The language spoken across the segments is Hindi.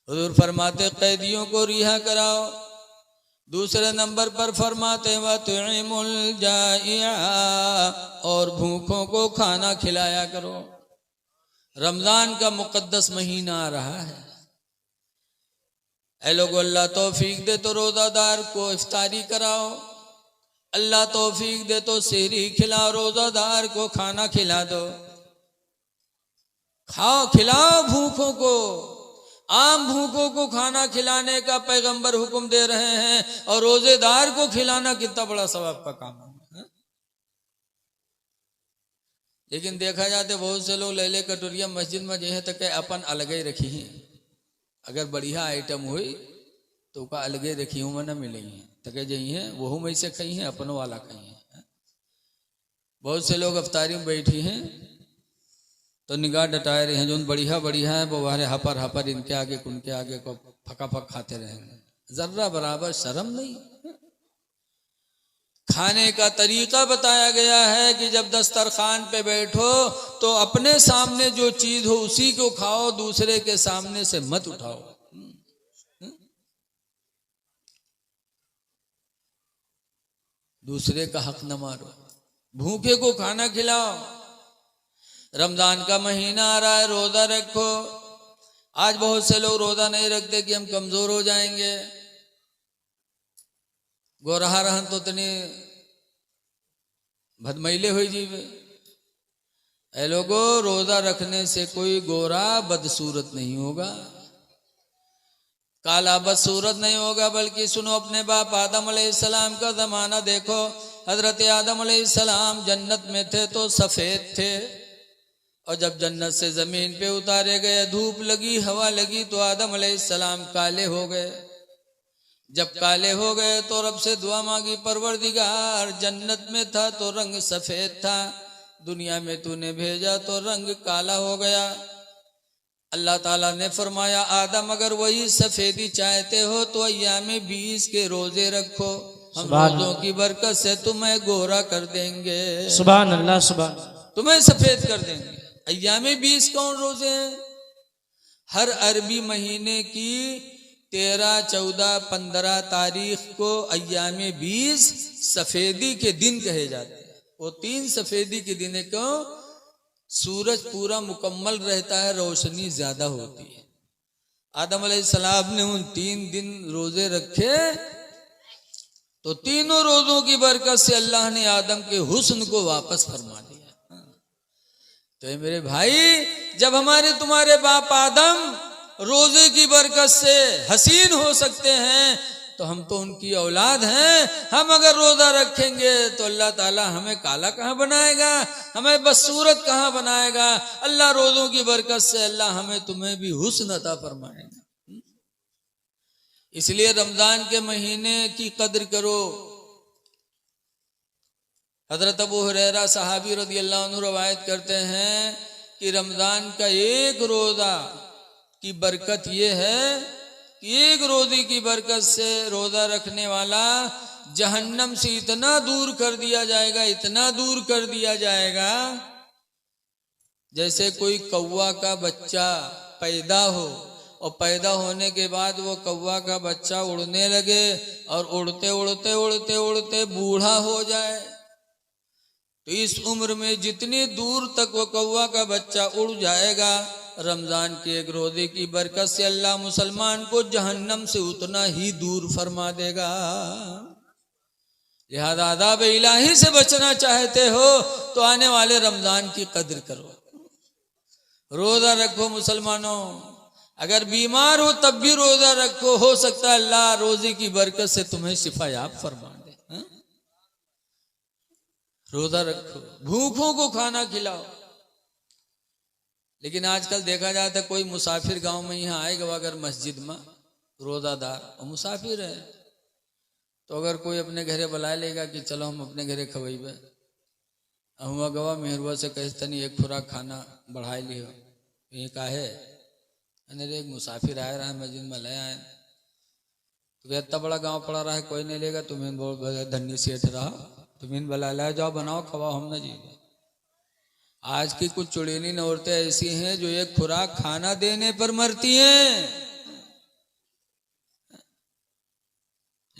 हुजूर फरमाते कैदियों को रिहा कराओ। दूसरे नंबर पर फरमाते वतुइमुल जाइआ, और भूखों को खाना खिलाया करो। रमजान का मुकद्दस महीना आ रहा है। ऐ लोगो, अल्लाह तौफीक दे तो रोजादार को इफ्तारी कराओ, अल्लाह तौफीक दे तो सेहरी खिलाओ, रोजादार को खाना खिला दो। खाओ खिलाओ भूखों को। आम भूखों को खाना खिलाने का पैगंबर हुक्म दे रहे हैं, और रोजेदार को खिलाना कितना बड़ा सवाब का काम है। लेकिन देखा जाते बहुत से लोग ले कटोरिया मस्जिद में जे तक अपन अलग ही रखी हैं। अगर बढ़िया आइटम हुई तो का अलगे रखी हूँ मैं न मिली है तके जही है वह में से कहीं है अपनों वाला कहीं है। बहुत से लोग अफ्तारी में बैठी हैं तो निगाह डटाए रहे हैं, जो बढ़िया बढ़िया है वो वाले हपर हपर इनके आगे उनके आगे को फका फक खाते रहेंगे। जर्रा बराबर शर्म नहीं। खाने का तरीका बताया गया है कि जब दस्तरखान पे बैठो तो अपने सामने जो चीज हो उसी को खाओ, दूसरे के सामने से मत उठाओ। दूसरे का हक न मारो, भूखे को खाना खिलाओ। रमजान का महीना आ रहा है, रोजा रखो। आज बहुत से लोग रोजा नहीं रखते कि हम कमजोर हो जाएंगे। गोरहा रहन तो तनी भदमैले हुई जीवे। ऐ लोगो, रोजा रखने से कोई गोरा बदसूरत नहीं होगा, काला बदसूरत नहीं होगा। बल्कि सुनो, अपने बाप आदम अलैहिस्सलाम का जमाना देखो। हजरत आदम अलैहिस्सलाम जन्नत में थे तो सफेद थे, और जब जन्नत से जमीन पे उतारे गए, धूप लगी हवा लगी तो आदम अलैहिस्सलाम काले हो गए। जब काले हो गए तो रब से दुआ मांगी, परवरदिगार जन्नत में था तो रंग सफेद था, दुनिया में तूने भेजा तो रंग काला हो गया। अल्लाह ताला ने फरमाया, आदम अगर वही सफेदी चाहते हो तो अय्यामे 20 के रोजे रखो, हम रोजों की बरकत से तुम्हें गोरा कर देंगे। सुभान अल्लाह, सुभान, तुम्हें सफेद कर देंगे। अय्यामे 20 कौन रोजे हैं? हर अरबी महीने की 13, 14, 15 तारीख को अय्यामे 20 सफेदी के दिन कहे जाते हैं। वो 3 सफेदी के दिन को सूरज पूरा मुकम्मल रहता है, रोशनी ज्यादा होती है। आदम अलैहिस्सलाम ने उन 3 दिन रोजे रखे तो तीनों रोजों की बरकत से अल्लाह ने आदम के हुस्न को वापस फरमा दिया। तो मेरे भाई, जब हमारे तुम्हारे बाप आदम रोजे की बरकत से हसीन हो सकते हैं तो हम तो उनकी औलाद हैं। हम अगर रोजा रखेंगे तो अल्लाह ताला हमें काला कहाँ बनाएगा, हमें बदसूरत कहाँ बनाएगा। अल्लाह रोजों की बरकत से अल्लाह हमें तुम्हें भी हुस्न अता फरमाएगा। इसलिए रमजान के महीने की कद्र करो। हजरत अबू हुरैरा सहाबी रदियल्लाहु अन्हु रवायत करते हैं कि रमजान का एक रोजा की बरकत ये है कि एक रोजे की बरकत से रोजा रखने वाला जहन्नम से इतना दूर कर दिया जाएगा, इतना दूर कर दिया जाएगा, जैसे कोई कौवा का बच्चा पैदा हो और पैदा होने के बाद वो कौवा का बच्चा उड़ने लगे और उड़ते उड़ते उड़ते उड़ते बूढ़ा हो जाए। तो इस उम्र में जितनी दूर तक वो कौवा का बच्चा उड़ जाएगा, रमजान के एक रोजे की बरकत से अल्लाह मुसलमान को जहन्नम से उतना ही दूर फरमा देगा। लिहाजा अज़ाब इलाही से बचना चाहते हो तो आने वाले रमजान की कद्र करो, रोजा रखो। मुसलमानों, अगर बीमार हो तब भी रोजा रखो, हो सकता है अल्लाह रोजे की बरकत से तुम्हें शिफायाब फरमा दे। रोजा रखो, भूखों को खाना खिलाओ। लेकिन आजकल देखा जाता है कोई मुसाफिर गांव में यहाँ आएगा अगर मस्जिद में रोजादार और मुसाफिर है तो अगर कोई अपने घरे बुला लेगा कि चलो हम अपने घरे खवेबे, हुआ गवा मेहरुआ से कहे तनी एक खुराक खाना बढ़ाई लियो, ये का है अरे एक मुसाफिर आए रहा है मस्जिद में ले आए तो इतना बड़ा गांव पड़ा रहा है कोई नहीं लेगा, तुम्हें बहुत धन्य सेठ रहा, तुम्हें बुला लाए, जाओ बनाओ खवाओ, हम न जी। आज की कुछ चुड़ैनी औरतें ऐसी हैं जो एक खुराक खाना देने पर मरती हैं।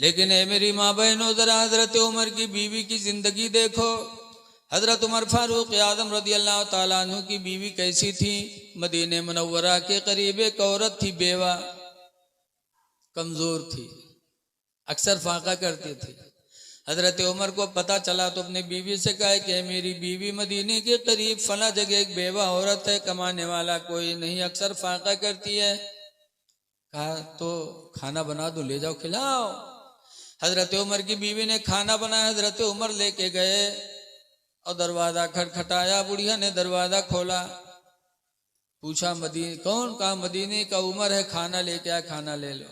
लेकिन ए मेरी माँ बहनों, जरा हजरत उमर की बीवी की जिंदगी देखो। हजरत उमर फारूक आजम रदी अल्लाह ताला अन्हु की बीवी कैसी थी? मदीने मुनव्वरा के करीब एक औरत थी, बेवा, कमजोर थी, अक्सर फाका करती थी। हजरत उमर को पता चला तो अपनी बीवी से कहा कि मेरी बीवी मदीने के करीब फला जगह एक बेवा औरत है, कमाने वाला कोई नहीं, अक्सर फाका करती है। कहा तो खाना बना दो, ले जाओ खिलाओ। हजरत उमर की बीवी ने खाना बनाया, हजरत उमर लेके गए और दरवाजा खटखटाया। बुढ़िया ने दरवाजा खोला, पूछा मदीने कौन? कहा मदीने का उमर है, खाना लेके आया, खाना ले लो।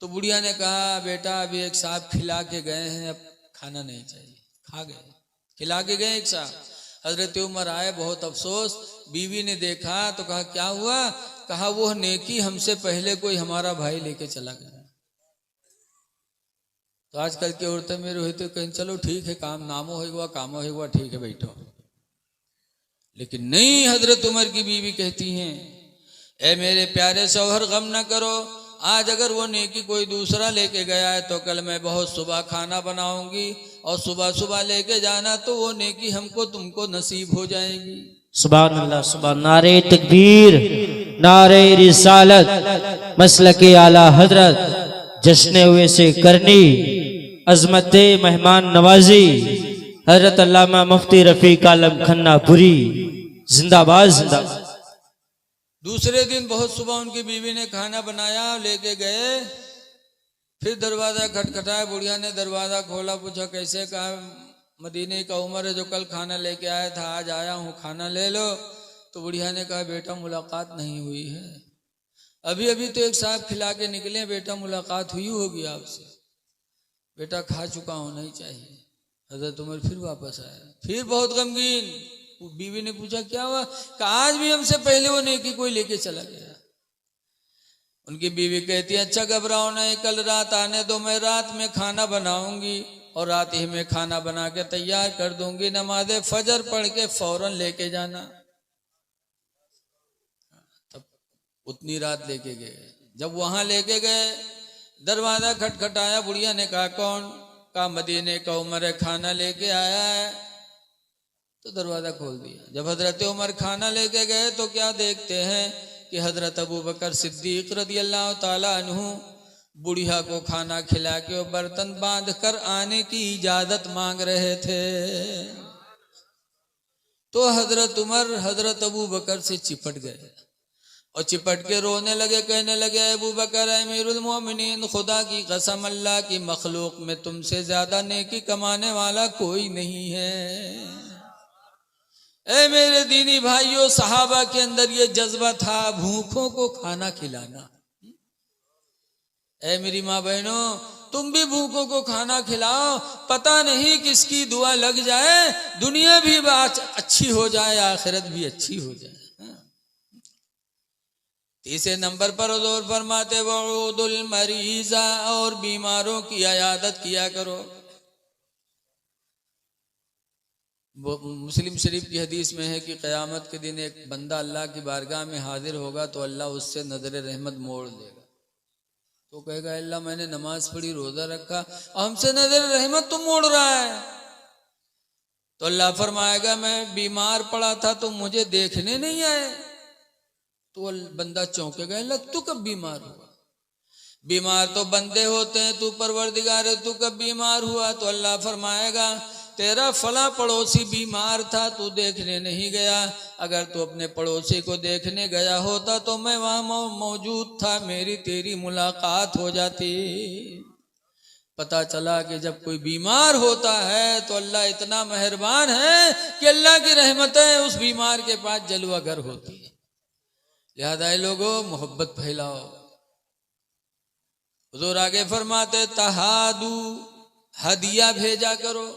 तो बुढ़िया ने कहा बेटा अभी एक साहब खिला के गए हैं, अब खाना नहीं चाहिए। खा गए, खिला के गए एक साहब। हजरत उमर आए, बहुत अफसोस। बीवी ने देखा तो कहा क्या हुआ? कहा वो नेकी हमसे पहले कोई हमारा भाई लेके चला गया। तो आजकल की औरतें मेरे हुई तो कहीं चलो ठीक है, काम नामो होगा, कामो होगा, ठीक है बैठो। लेकिन नहीं, हजरत उमर की बीवी कहती हैं ए मेरे प्यारे शौहर, गम न करो, आज अगर वो नेकी कोई दूसरा लेके गया है तो कल मैं बहुत सुबह खाना बनाऊंगी और सुबह सुबह लेके जाना, तो वो नेकी हमको तुमको नसीब हो जाएगी। सुभान अल्लाह, सुभान। नारे तकबीर, नारे रिसालत, मसलके आला हजरत, जश्न हुए से करनी, अजमत मेहमान नवाजी, हजरत अल्लामा मुफ्ती रफीक आलम खन्नापुरी, जिंदाबाद जिंदाबाद। दूसरे दिन बहुत सुबह उनकी बीवी ने खाना बनाया, लेके गए। फिर दरवाजा खटखटाया, बुढ़िया ने दरवाजा खोला, पूछा कैसे? कहा मदीने का उमर है जो कल खाना लेके आया था, आज आया हूँ, खाना ले लो। तो बुढ़िया ने कहा बेटा मुलाकात नहीं हुई है, अभी अभी तो एक साहब खिला के निकले, बेटा मुलाकात हुई होगी आपसे। बेटा खा चुका होना ही चाहिए। हजरत उमर फिर वापस आया, फिर बहुत गमगीन। बीवी ने पूछा क्या हुआ? कि आज भी हमसे पहले वो नेकी कोई लेके चला गया। उनकी बीवी कहती है अच्छा घबराओ नहीं, कल रात आने दो, मैं रात में खाना बनाऊंगी और रात ही में खाना बना के तैयार कर दूंगी, नमाज फजर पढ़ के फौरन लेके जाना। तब उतनी रात लेके गए। जब वहां लेके गए, दरवाजा खटखटाया, बुढ़िया ने कहा कौन? कहा मदीने का उमर है, खाना लेके आया है। तो दरवाजा खोल दिया। जब हजरत उमर खाना लेके गए तो क्या देखते हैं कि हजरत अबू बकर सिद्दीक रदी अल्लाह ताला अन्हु बुढ़िया को खाना खिला के और बर्तन बांध कर आने की इजाजत मांग रहे थे। तो हजरत उमर हजरत अबू बकर से चिपट गए और चिपट के रोने लगे, कहने लगे अबू बकर अमीरुल मोमिनीन, खुदा की कसम अल्लाह की मखलूक में तुमसे ज्यादा नेकी कमाने वाला कोई नहीं है। ए मेरे दीनी भाइयों, सहाबा के अंदर ये जज्बा था भूखों को खाना खिलाना। ए मेरी माँ बहनों, तुम भी भूखों को खाना खिलाओ, पता नहीं किसकी दुआ लग जाए, दुनिया भी अच्छी हो जाए, आखिरत भी अच्छी हो जाए। तीसरे नंबर पर हुजूर फरमाते वऊदुल मरीजा, और बीमारों की इयादत किया करो। मुस्लिम शरीफ की हदीस में है कि क़यामत के दिन एक बंदा अल्लाह की बारगाह में हाजिर होगा तो अल्लाह उससे नजर रहमत मोड़ देगा। तो कहेगा अल्लाह मैंने नमाज पढ़ी, रोजा रखा, हमसे नजर रहमत तुम मोड़ रहा है। तो अल्लाह फरमाएगा मैं बीमार पड़ा था तो मुझे देखने नहीं आए। तो बंदा चौंकेगा, अल्लाह तू कब बीमार हुआ? बीमार तो बंदे होते हैं, तू परवरदिगार है, तू कब बीमार हुआ? तो अल्लाह फरमाएगा तेरा फला पड़ोसी बीमार था, तू देखने नहीं गया। अगर तू अपने पड़ोसी को देखने गया होता तो मैं वहां मौजूद था, मेरी तेरी मुलाकात हो जाती। पता चला कि जब कोई बीमार होता है तो अल्लाह इतना मेहरबान है कि अल्लाह की रहमतें उस बीमार के पास जलवागर होती है। लिहाजा लोगों मोहब्बत फैलाओ। हुजूर आगे फरमाते तहादू, हदिया भेजा करो।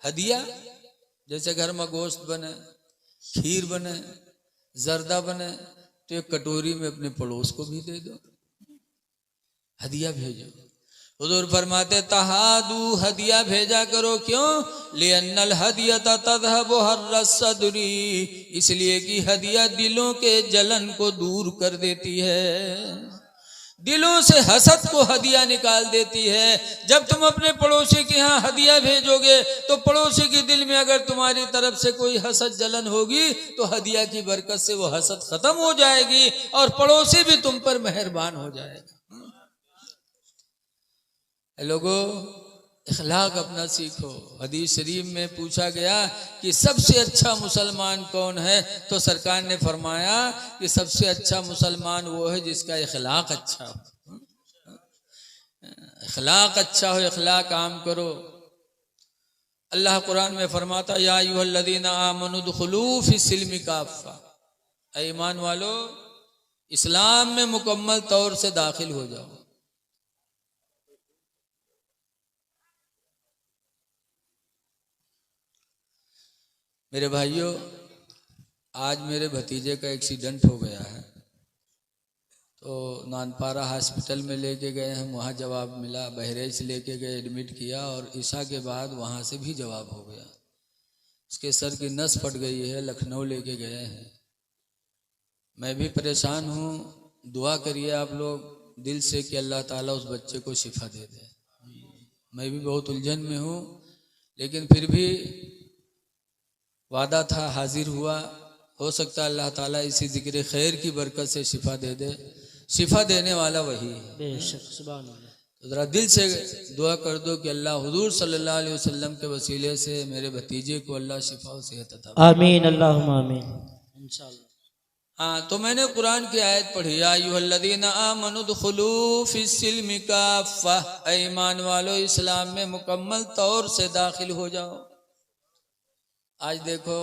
हदिया जैसे घर में गोश्त बने, खीर बने, जर्दा बने, तो एक कटोरी में अपने पड़ोस को भी दे दो, हदिया भेजो। हुजूर फरमाते तहादू, हदिया भेजा करो। क्यों? लिअन्नल हदियता तज़हबु हर्रस सदरी, इसलिए कि हदिया दिलों के जलन को दूर कर देती है। दिलों से हसद को हदिया निकाल देती है। जब तुम अपने पड़ोसी के यहाँ हदिया भेजोगे तो पड़ोसी के दिल में अगर तुम्हारी तरफ से कोई हसद जलन होगी तो हदिया की बरकत से वो हसद खत्म हो जाएगी और पड़ोसी भी तुम पर मेहरबान हो जाएगा। लोगों, इखलाक अपना सीखो। हदीस शरीफ में पूछा गया कि सबसे अच्छा मुसलमान कौन है, तो सरकार ने फरमाया कि सबसे अच्छा मुसलमान वो है जिसका इखलाक अच्छा हो। इखलाक अच्छा हो, इखलाक आम करो। अल्लाह कुरान में फरमाता या अय्युहल्लज़ीना आमनू दुखुलू फिस्सिल्मि काफ़ा, ईमान वालो इस्लाम में मुकम्मल तौर से दाखिल हो जाओ। मेरे भाइयों, आज मेरे भतीजे का एक्सीडेंट हो गया है, तो नानपारा हॉस्पिटल में लेके गए हैं, वहाँ जवाब मिला। बहरेज लेके गए, एडमिट किया और ईसा के बाद वहाँ से भी जवाब हो गया। उसके सर की नस फट गई है, लखनऊ लेके गए हैं। मैं भी परेशान हूँ, दुआ करिए आप लोग दिल से कि अल्लाह ताला उस बच्चे को शिफा दे दे। मैं भी बहुत उलझन में हूँ, लेकिन फिर भी वादा था, हाजिर हुआ। हो सकता है अल्लाह ताला इसी जिक्र खैर की बरकत से शिफा दे दे। शिफा देने वाला वही है, बेशक। सुभान अल्लाह। तो ज़रा दिल से दुआ कर दो कि अल्लाह हुजूर सल्लल्लाहु अलैहि वसल्लम के वसीले से मेरे भतीजे को अल्लाह शिफा और सेहत अता फरमाए। आमीन अल्लाहुम्मा आमीन इंशाअल्लाह। हाँ, तो मैंने कुरान की आयत पढ़ी, या अय्युहल्लज़ीना आमनू दुखुलू फिस्सिल्मि काफ़ा, ईमान वालो इस्लाम में मुकम्मल तौर से दाखिल हो जाओ। आज देखो,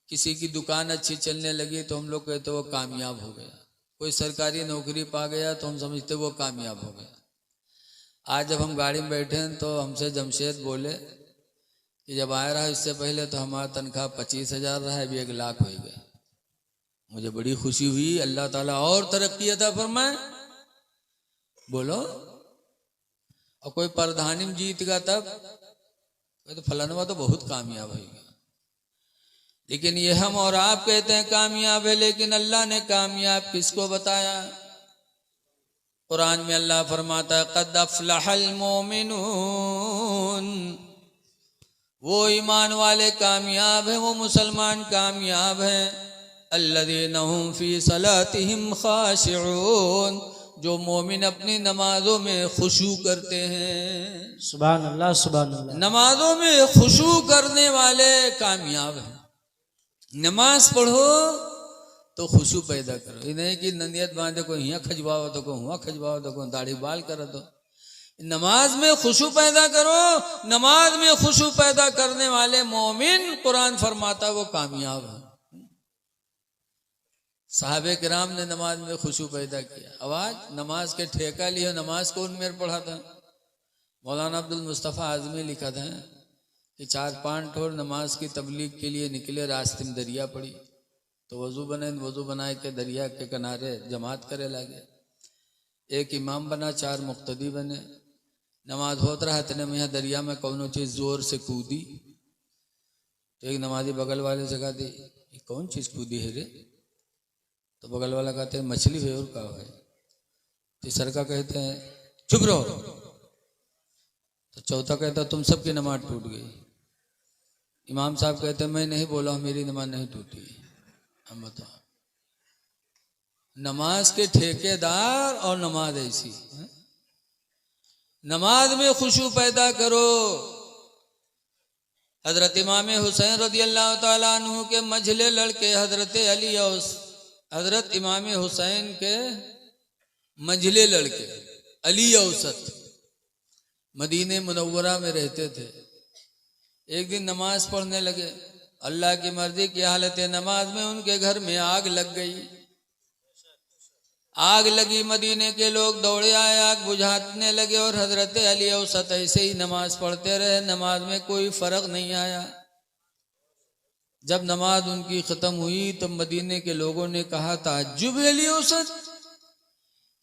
किसी की दुकान अच्छी चलने लगी तो हम लोग कहते वो कामयाब हो गया। कोई सरकारी नौकरी पा गया तो हम समझते वो कामयाब हो गया। आज जब हम गाड़ी में बैठे हैं तो हमसे जमशेद बोले कि जब आया रहा इससे पहले तो हमारा तनख्वाह 25,000 रहा है, अभी 1 लाख हो गया। मुझे बड़ी खुशी हुई, अल्लाह ताला और तरक्की अता फरमाए। बोलो, और कोई प्रधानी में जीत गया तब तो फलानवा तो बहुत कामयाब है। लेकिन ये हम और आप कहते हैं कामयाब है, लेकिन अल्लाह ने कामयाब किसको बताया? कुरान में अल्लाह फरमाता है क़द अफ़लहल मोमिनून, वो ईमान वाले कामयाब हैं, वो मुसलमान कामयाब हैं। अल्लज़ीना हुम फ़ी सलातिहिम ख़ाशिऊन, जो मोमिन अपनी नमाजों में खुशू करते हैं। सुभान अल्लाह, सुभान अल्लाह। नमाजों में खुशू करने वाले कामयाब हैं। नमाज पढ़ो तो खुशू पैदा करो, ये नहीं कि ननियत बांधे को यहाँ खजवाओ तो को हुआ खजवाओ तो को दाढ़ी बाल कर दो। नमाज में खुशू पैदा करो। नमाज में खुशू पैदा करने वाले मोमिन, कुरान फरमाता वो कामयाब है। साहबे किराम ने नमाज में खुशू पैदा किया। अब आज नमाज के ठेका लिए, नमाज कौन मेरे पढ़ा था? मौलाना अब्दुल मुस्तफ़ा आज़मी लिखा था कि 4-5 ठोर नमाज की तबलीग के लिए निकले, रास्ते में दरिया पड़ी तो वज़ू बनाए के दरिया के किनारे जमात करे लगे। एक इमाम बना, 4 मुक्तदी बने। नमाज होत रहा, इतने में यहाँ दरिया में कौनो चीज़ जोर से कूदी तो एक नमाजी बगल वाले से कहती ये कौन चीज़ कूदी है रे? तो बगल वाला कहते हैं मछली है और का है। तीसरा का कहते हैं चुप रहो। तो चौथा कहता तुम सबकी नमाज टूट गई। इमाम साहब कहते हैं मैं नहीं बोला हूं, मेरी नमाज नहीं टूटी। हम बताओ, नमाज के ठेकेदार और नमाज ऐसी है? नमाज में खुशू पैदा करो। हजरत इमाम हुसैन रज़ी अल्लाह ताला अन्हु के मझले लड़के हजरत अली और हजरत इमाम हुसैन के मंझले लड़के अली औसत मदीने मुनव्वरा में रहते थे। एक दिन नमाज पढ़ने लगे, अल्लाह की मर्जी की हालत नमाज में उनके घर में आग लग गई। आग लगी, मदीने के लोग दौड़े आए, आग बुझाने लगे और हजरत अली औसत ऐसे ही नमाज पढ़ते रहे। नमाज में कोई फर्क नहीं आया। जब नमाज उनकी खत्म हुई तो मदीने के लोगों ने कहा ताज्जुब अली औसत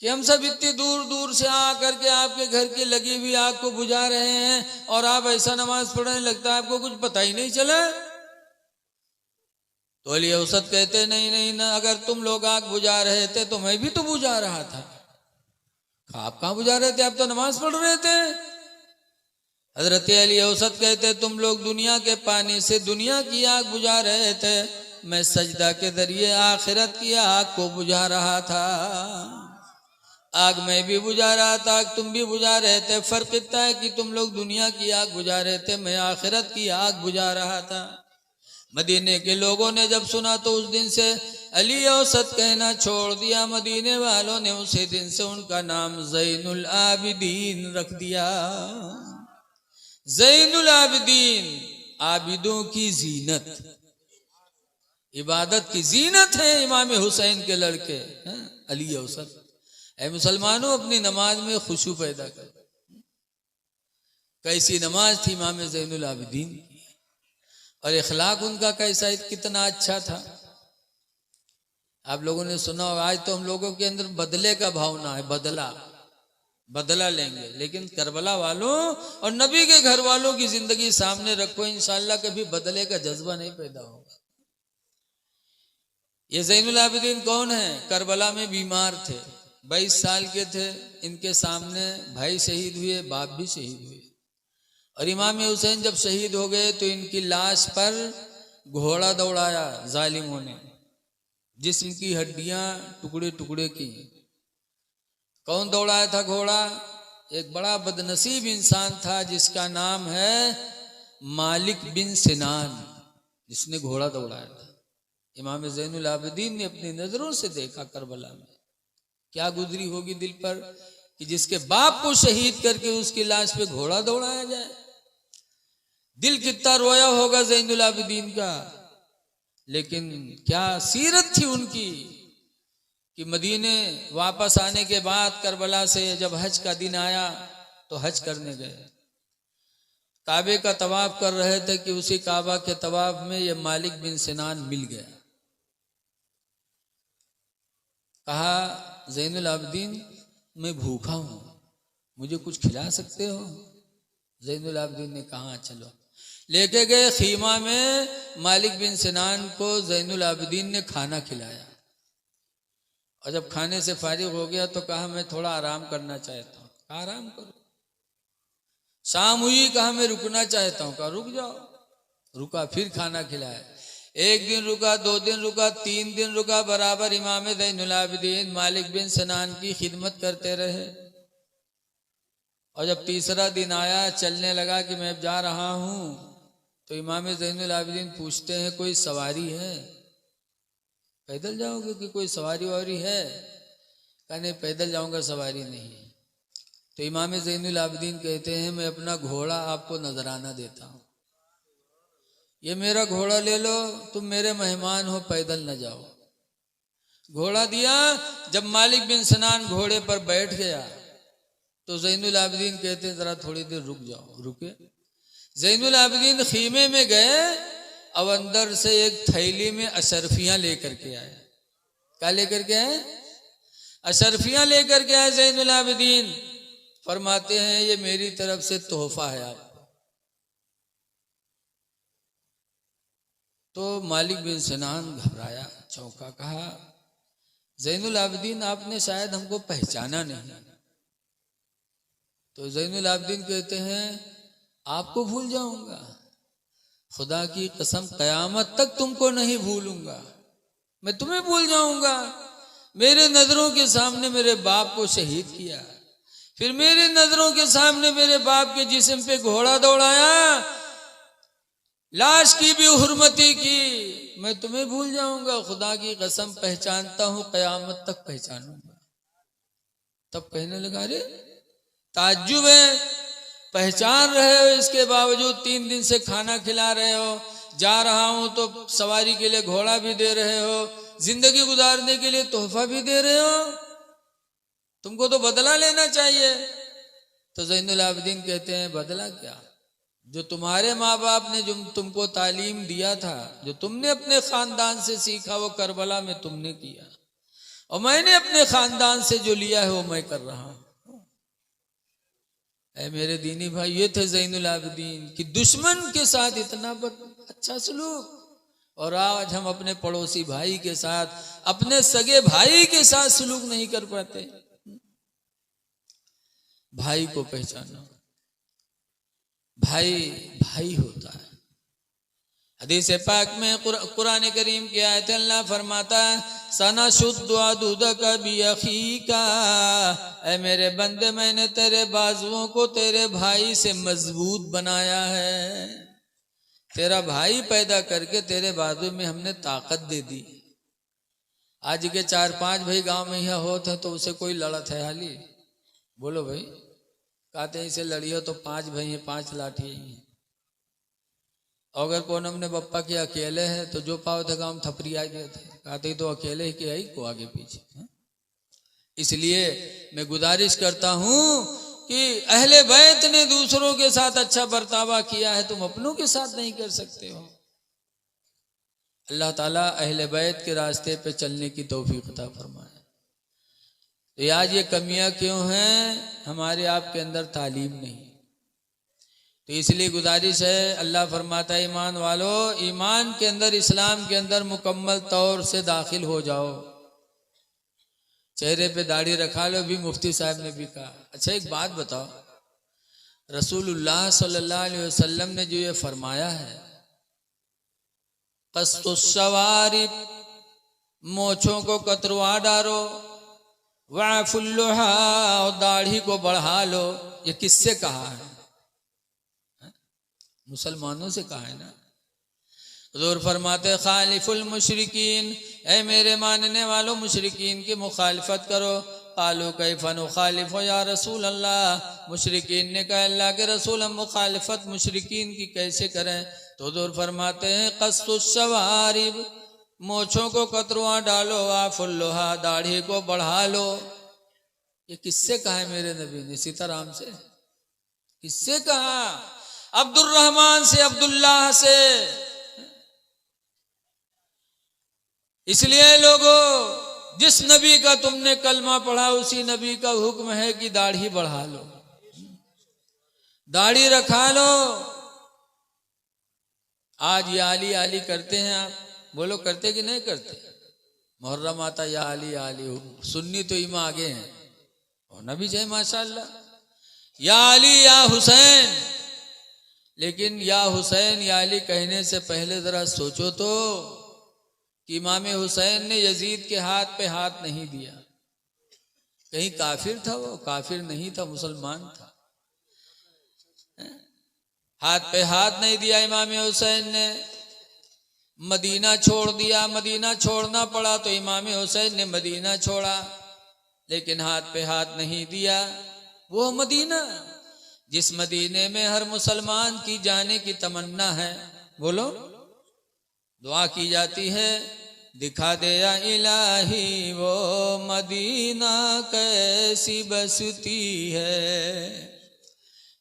कि हम सब इतनी दूर दूर से आकर के आपके घर की लगी हुई आग को बुझा रहे हैं और आप ऐसा नमाज पढ़ने लगता है, आपको कुछ पता ही नहीं चला। तो अली औसत कहते नहीं नहीं ना, अगर तुम लोग आग बुझा रहे थे तो मैं भी तो बुझा रहा था। आप कहाँ बुझा रहे थे, आप तो नमाज पढ़ रहे थे। हजरत अली औसत कहते तुम लोग दुनिया के पानी से दुनिया की आग बुझा रहे थे, मैं सजदा के जरिए आखिरत की आग को बुझा रहा था। आग मैं भी बुझा रहा था, आग तुम भी बुझा रहे थे, फर्क इतना है कि तुम लोग दुनिया की आग बुझा रहे थे, मैं आखिरत की आग बुझा रहा था। मदीने के लोगों ने जब सुना तो उस दिन से अली औसत कहना छोड़ दिया। मदीने वालों ने उसी दिन से उनका नाम ज़ैनुल आबिदीन रख दिया। ज़ैनुल आबिदीन, आबिदों की जीनत, इबादत की जीनत है इमाम हुसैन के लड़के अली औसत। ऐ मुसलमानों, अपनी नमाज में खुशू पैदा कर। कैसी नमाज थी इमाम ज़ैनुल आबिदीन की, और इखलाक उनका कैसा, कितना अच्छा था। आप लोगों ने सुना होगा, आज तो हम लोगों के अंदर बदले का भावना है, बदला लेंगे, लेकिन करबला वालों और नबी के घर वालों की जिंदगी सामने रखो, इंशाअल्लाह कभी बदले का जज्बा नहीं पैदा होगा। ये ज़ैनुल आबिदीन कौन है? करबला में बीमार थे, 22 साल के थे। इनके सामने भाई शहीद हुए, बाप भी शहीद हुए, और इमाम हुसैन जब शहीद हो गए तो इनकी लाश पर घोड़ा दौड़ाया जालिमों ने, जिस्म की हड्डियां टुकड़े टुकड़े की। कौन दौड़ाया था घोड़ा? एक बड़ा बदनसीब इंसान था जिसका नाम है मालिक बिन सिनान, जिसने घोड़ा दौड़ाया था। इमाम ज़ैनुल आबिदीन ने अपनी नजरों से देखा करबला में क्या गुजरी होगी दिल पर, कि जिसके बाप को शहीद करके उसकी लाश पे घोड़ा दौड़ाया जाए। दिल कितना रोया होगा ज़ैनुल आबिदीन का। लेकिन क्या सीरत थी उनकी कि मदीने वापस आने के बाद करबला से जब हज का दिन आया तो हज करने गए, काबे का तवाफ कर रहे थे कि उसी काबा के तवाफ में ये मालिक बिन सिनान मिल गया। कहा, ज़ैनुल आबिदीन मैं भूखा हूं, मुझे कुछ खिला सकते हो? ज़ैनुल आबिदीन ने कहा चलो। लेके गए खीमा में, मालिक बिन सिनान को ज़ैनुल आबिदीन ने खाना खिलाया, और जब खाने से फारिग हो गया तो कहा मैं थोड़ा आराम करना चाहता हूँ। कहा आराम करो। शाम हुई, कहा मैं रुकना चाहता हूँ। कहा रुक जाओ। रुका, फिर खाना खिलाया। 1 दिन रुका, 2 दिन रुका, 3 दिन रुका, बराबर इमाम ज़ैनुल आबिदीन मालिक बिन सिनान की खिदमत करते रहे। और जब तीसरा दिन आया, चलने लगा कि मैं जा रहा हूं, तो इमाम ज़ैनुल आबिदीन पूछते हैं कोई सवारी है? पैदल जाओगे कि कोई सवारी वारी है? कहा नहीं, पैदल जाऊंगा, सवारी नहीं है। तो इमाम ज़ैनुल आबिदीन कहते हैं मैं अपना घोड़ा आपको नजराना देता हूं, ये मेरा घोड़ा ले लो, तुम मेरे मेहमान हो, पैदल न जाओ। घोड़ा दिया। जब मालिक बिन सिनान घोड़े पर बैठ गया तो ज़ैनुल आबिदीन कहते जरा थोड़ी देर रुक जाओ। रुके। ज़ैनुल आबिदीन खीमे में गए, अब अंदर से एक थैली में अशरफियां लेकर के आए। क्या लेकर के आए? अशरफियां लेकर के आए ज़ैनुल आबिदीन। फरमाते हैं ये मेरी तरफ से तोहफा है आपको। तो मालिक बिन सिनान घबराया, चौंका। कहा ज़ैनुल आबिदीन आपने शायद हमको पहचाना नहीं। तो ज़ैनुल आबिदीन कहते हैं आपको भूल जाऊंगा? खुदा की कसम कयामत तक तुमको नहीं भूलूंगा, मैं तुम्हें भूल जाऊंगा। मेरे नजरों के सामने मेरे बाप को शहीद किया, फिर मेरे नजरों के सामने मेरे बाप के जिस्म पे घोड़ा दौड़ाया, लाश की भी हुर्मती की, मैं तुम्हें भूल जाऊंगा? खुदा की कसम पहचानता हूं, कयामत तक पहचानूंगा। तब कहने लगा अरे ताज्जुब है, पहचान रहे हो, इसके बावजूद 3 दिन से खाना खिला रहे हो, जा रहा हूं तो सवारी के लिए घोड़ा भी दे रहे हो, जिंदगी गुजारने के लिए तोहफा भी दे रहे हो, तुमको तो बदला लेना चाहिए। तो ज़ैनुल आबिदीन कहते हैं बदला क्या? जो तुम्हारे माँ बाप ने जो तुमको तालीम दिया था, जो तुमने अपने खानदान से सीखा, वो करबला में तुमने किया, और मैंने अपने खानदान से जो लिया है वो मैं कर रहा हूं। ऐ मेरे दीनी भाई, ये थे ज़ैनुल आबिदीन कि दुश्मन के साथ इतना अच्छा सलूक, और आज हम अपने पड़ोसी भाई के साथ, अपने सगे भाई के साथ सलूक नहीं कर पाते। भाई को पहचानो, भाई भाई होता है। हदीस पाक में कुरान करीम की आयत अल्लाह फरमाता है, सना शुद्ध भी अखीका, ऐ मेरे बंदे मैंने तेरे बाजुओं को तेरे भाई से मजबूत बनाया है। तेरा भाई पैदा करके तेरे बाजू में हमने ताकत दे दी। आज के 4-5 भाई गांव में यहाँ होते हैं तो उसे कोई लड़त है हाली? बोलो भाई, कहते हैं इसे लड़ियो तो 5 भाई हैं, 5 लाठी हैं। अगर कौन हमने बप्पा के अकेले हैं तो जो पाव थे गांव थपरी आ गए थे, कहते तो अकेले ही के आई को आगे पीछे है? इसलिए मैं गुजारिश करता हूं कि अहले बैत ने दूसरों के साथ अच्छा बर्तावा किया है, तुम अपनों के साथ नहीं कर सकते हो। अल्लाह ताला अहले बैत के रास्ते पे चलने की तौफीक अता फरमाए। तो आज ये कमियां क्यों हैं? हमारे आपके अंदर तालीम नहीं। तो इसलिए गुजारिश है, अल्लाह फरमाता है ईमान वालो, ईमान के अंदर, इस्लाम के अंदर मुकम्मल तौर से दाखिल हो जाओ। चेहरे पे दाढ़ी रखा लो, भी मुफ्ती साहब ने भी कहा। अच्छा एक बात बताओ, रसूलुल्लाह सल्लल्लाहु अलैहि वसल्लम ने जो ये फरमाया है, कस्तुस्सवारिब, मोछों को कतरवा डालो, वाफुल्लुहा, और दाढ़ी को बढ़ा लो, ये किससे कहा है? मुसलमानों से कहा है ना। हुजूर फरमाते खालिफुल मुशरिकीन, ऐ मेरे मानने वालों मुशरिकीन की मुखालिफत करो। कालू कैफा नुखालिफु या रसूल अल्लाह, मुशरिकीन ने कहा अल्लाह के रसूल हम मुखालिफत मुशरिकीन की कैसे करें? तो हुजूर फरमाते हैं कस्तुस्सवारिब, मोछों को कतरवा डालो, वाफुल्लुहा, दाढ़ी को बढ़ा लो। ये किससे कहा है मेरे नबी ने? सीताराम से? किससे कहा? अब्दुर्रहमान से, अब्दुल्लाह से। इसलिए लोगों, जिस नबी का तुमने कलमा पढ़ा उसी नबी का हुक्म है कि दाढ़ी बढ़ा लो, दाढ़ी रखा लो। आज या अली आली करते हैं आप, बोलो करते कि नहीं करते? मुहर्रम आता या अली आली हो, सुन्नी तो इमा आगे हैं, होना भी चाहिए माशाअल्लाह, या अली या हुसैन। लेकिन या हुसैन या अली कहने से पहले जरा सोचो तो कि इमाम हुसैन ने यजीद के हाथ पे हाथ नहीं दिया। कहीं काफिर था वो? काफिर नहीं था, मुसलमान था। हाथ पे हाथ नहीं दिया इमाम हुसैन ने, मदीना छोड़ दिया। मदीना छोड़ना पड़ा तो इमाम हुसैन ने मदीना छोड़ा, लेकिन हाथ पे हाथ नहीं दिया। वो मदीना जिस मदीने में हर मुसलमान की जाने की तमन्ना है, बोलो, दुआ की जाती है, दिखा दे या इलाही वो मदीना कैसी बसती है,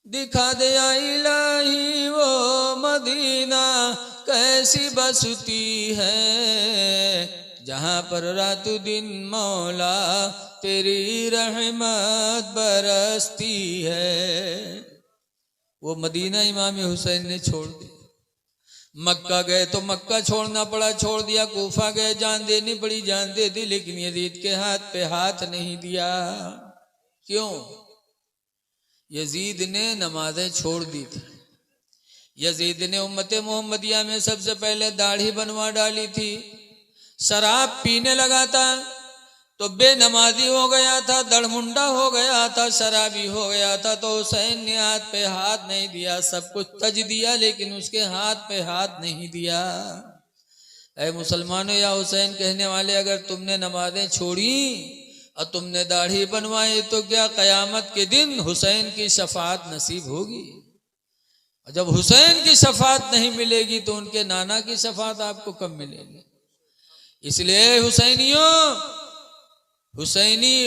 दिखा दे या इलाही वो मदीना कैसी बसती है, जहाँ पर रात दिन मौला तेरी रहमत बरसती है। वो मदीना इमाम हुसैन ने छोड़ दिया। मक्का गए तो मक्का छोड़ना पड़ा, छोड़ दिया। कूफा गए, जान देनी पड़ी, जान दे दी, लेकिन यजीद के हाथ पे हाथ नहीं दिया। क्यों? यजीद ने नमाजें छोड़ दी थी। यजीद ने उम्मते मोहम्मदिया में सबसे पहले दाढ़ी बनवा डाली थी। शराब पीने लगा था तो बेनमाजी हो गया था, दड़मुंडा हो गया था, शराबी हो गया था। तो हुसैन ने हाथ पे हाथ नहीं दिया, सब कुछ तज दिया, लेकिन उसके हाथ पे हाथ नहीं दिया। ऐ मुसलमानों या हुसैन कहने वाले, अगर तुमने नमाजें छोड़ी और तुमने दाढ़ी बनवाई तो क्या कयामत के दिन हुसैन की शफाअत नसीब होगी? और जब हुसैन की शफाअत नहीं मिलेगी तो उनके नाना की शफाअत आपको कब मिलेगी? इसलिए हुसैनी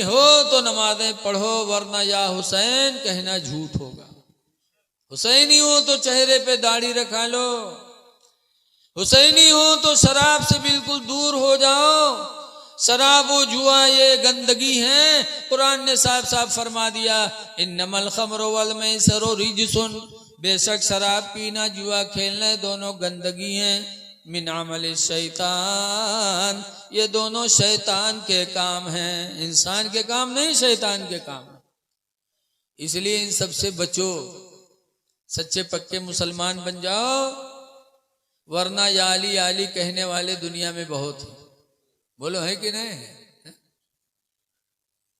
हो तो नमाजें पढ़ो, वरना या हुसैन कहना झूठ होगा। हुसैनी हो तो चेहरे पे दाढ़ी रखा लो, हुसैनी हो तो शराब से बिल्कुल दूर हो जाओ। शराब व जुआ ये गंदगी है। कुरान ने साफ साफ फरमा दिया, इन्नमल खम्रु वल मैसरु रिजसुन, बेशक शराब पीना, जुआ खेलना दोनों गंदगी हैं। मिन अमल शैतान, ये दोनों शैतान के काम हैं, इंसान के काम नहीं, शैतान के काम है। इसलिए इन सबसे बचो, सच्चे पक्के मुसलमान बन जाओ, वरना याली याली कहने वाले दुनिया में बहुत हैं। बोलो है कि नहीं है?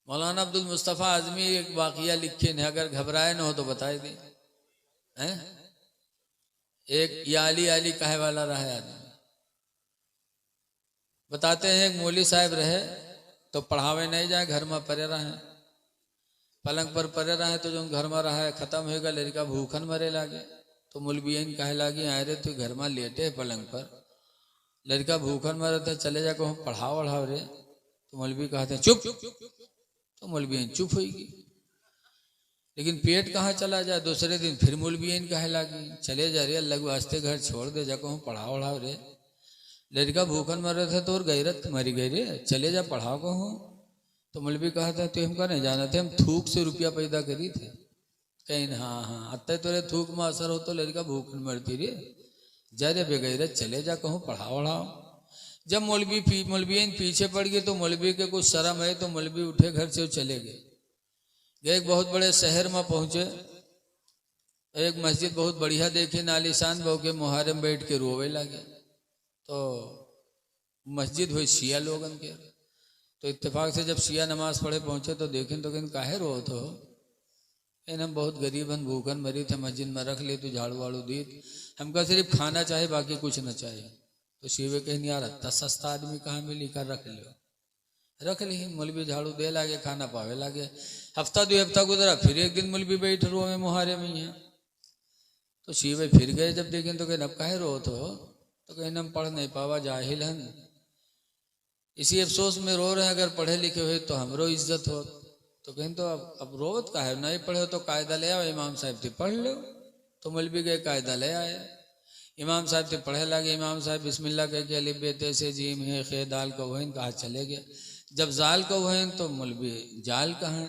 मौलाना अब्दुल मुस्तफ़ा आजमी एक वाक़िया लिखे हैं, अगर घबराए न हो तो बताए दें। हैं? एक याली याली कहे वाला रहा है आदमी, बताते हैं एक मौली साहब रहे तो पढ़ावे नहीं जाए, घर में परे रहे, पलंग पर परे रहे, तो जो घर में रहा है खत्म होगा, लड़का भूखन मरे लागे, तो मुलबियन कहे लागी आए रे तू घर में लेटे पलंग पर, लड़का भूखन मरे थे, चले जा कहूँ पढ़ाओ वढ़ाओ रे, तो मौलवी कहते हैं चुप, तो मौलबियन चुप होगी। लेकिन पेट कहाँ चला जाए, दूसरे दिन फिर मौलबियन कहे लागी चले जा रे अल्लाह वास्ते घर छोड़ दे जा कहूँ पढ़ाओ वढ़ाओ रे, लड़का भूखन मर रहे थे तो और गैरत मरी गई रे, चले जा पढ़ाओ कहूँ, तो मौलवी कहा था तो हमका नहीं जाना थे, हम थूक से रुपया पैदा करी थे, कहीं हाँ हाँ अत्ते तोरे थूक में असर हो तो लड़का भूखन मरती रे, जा रे बेगैरत चले जा कहूँ पढ़ाओ वढ़ाओ। जब मौलवियन पीछे पड़ गए तो मौलवी के कुछ शर्म है, तो मौलवी उठे घर से चले गए। एक बहुत बड़े शहर में पहुंचे, एक मस्जिद बहुत बढ़िया देखी, नालिशान बहु के मुहर्रम बैठ के रोवे लगे, तो मस्जिद हुई शिया लोगन के, तो इत्तेफाक से जब शिया नमाज पढ़े पहुंचे तो देखें तो कहन काहे रो तो इन हम बहुत गरीबन भूखन मरी थे, मस्जिद में रख ले तो झाड़ू वाड़ू दी, हमका सिर्फ खाना चाहिए बाकी कुछ न चाहिए। तो शिवे कहन यार इतना सस्ता आदमी कहाँ मिली, कर रख लो, रख ली। मौलवी झाड़ू दे लागे, खाना पावे लागे, हफ्ता 2 हफ्ता गुजरा, फिर एक दिन मौलवी बैठ रो में मुहारे में ही है, तो शिवे फिर गए, जब देखें तो कहन अब काहे रो तो कहन हम पढ़ नहीं पावा, जाहिल हन, इसी अफसोस में रो रहे हैं, अगर पढ़े लिखे हुए तो हमरो इज्जत हो, तो कहें तो अब रोवत का है, नहीं पढ़े हो तो कायदा ले आओ, इमाम साहब थे पढ़ लो, तो मौलवी गए कायदा ले आए, इमाम साहब थे पढ़े लगे, इमाम साहब बिस्मिल्लाह कह के अलिफ बे ते से जीम है खे दाल का वहन कहा चले गए, जब जाल का वहन तो मौलवी जाल कहाँ,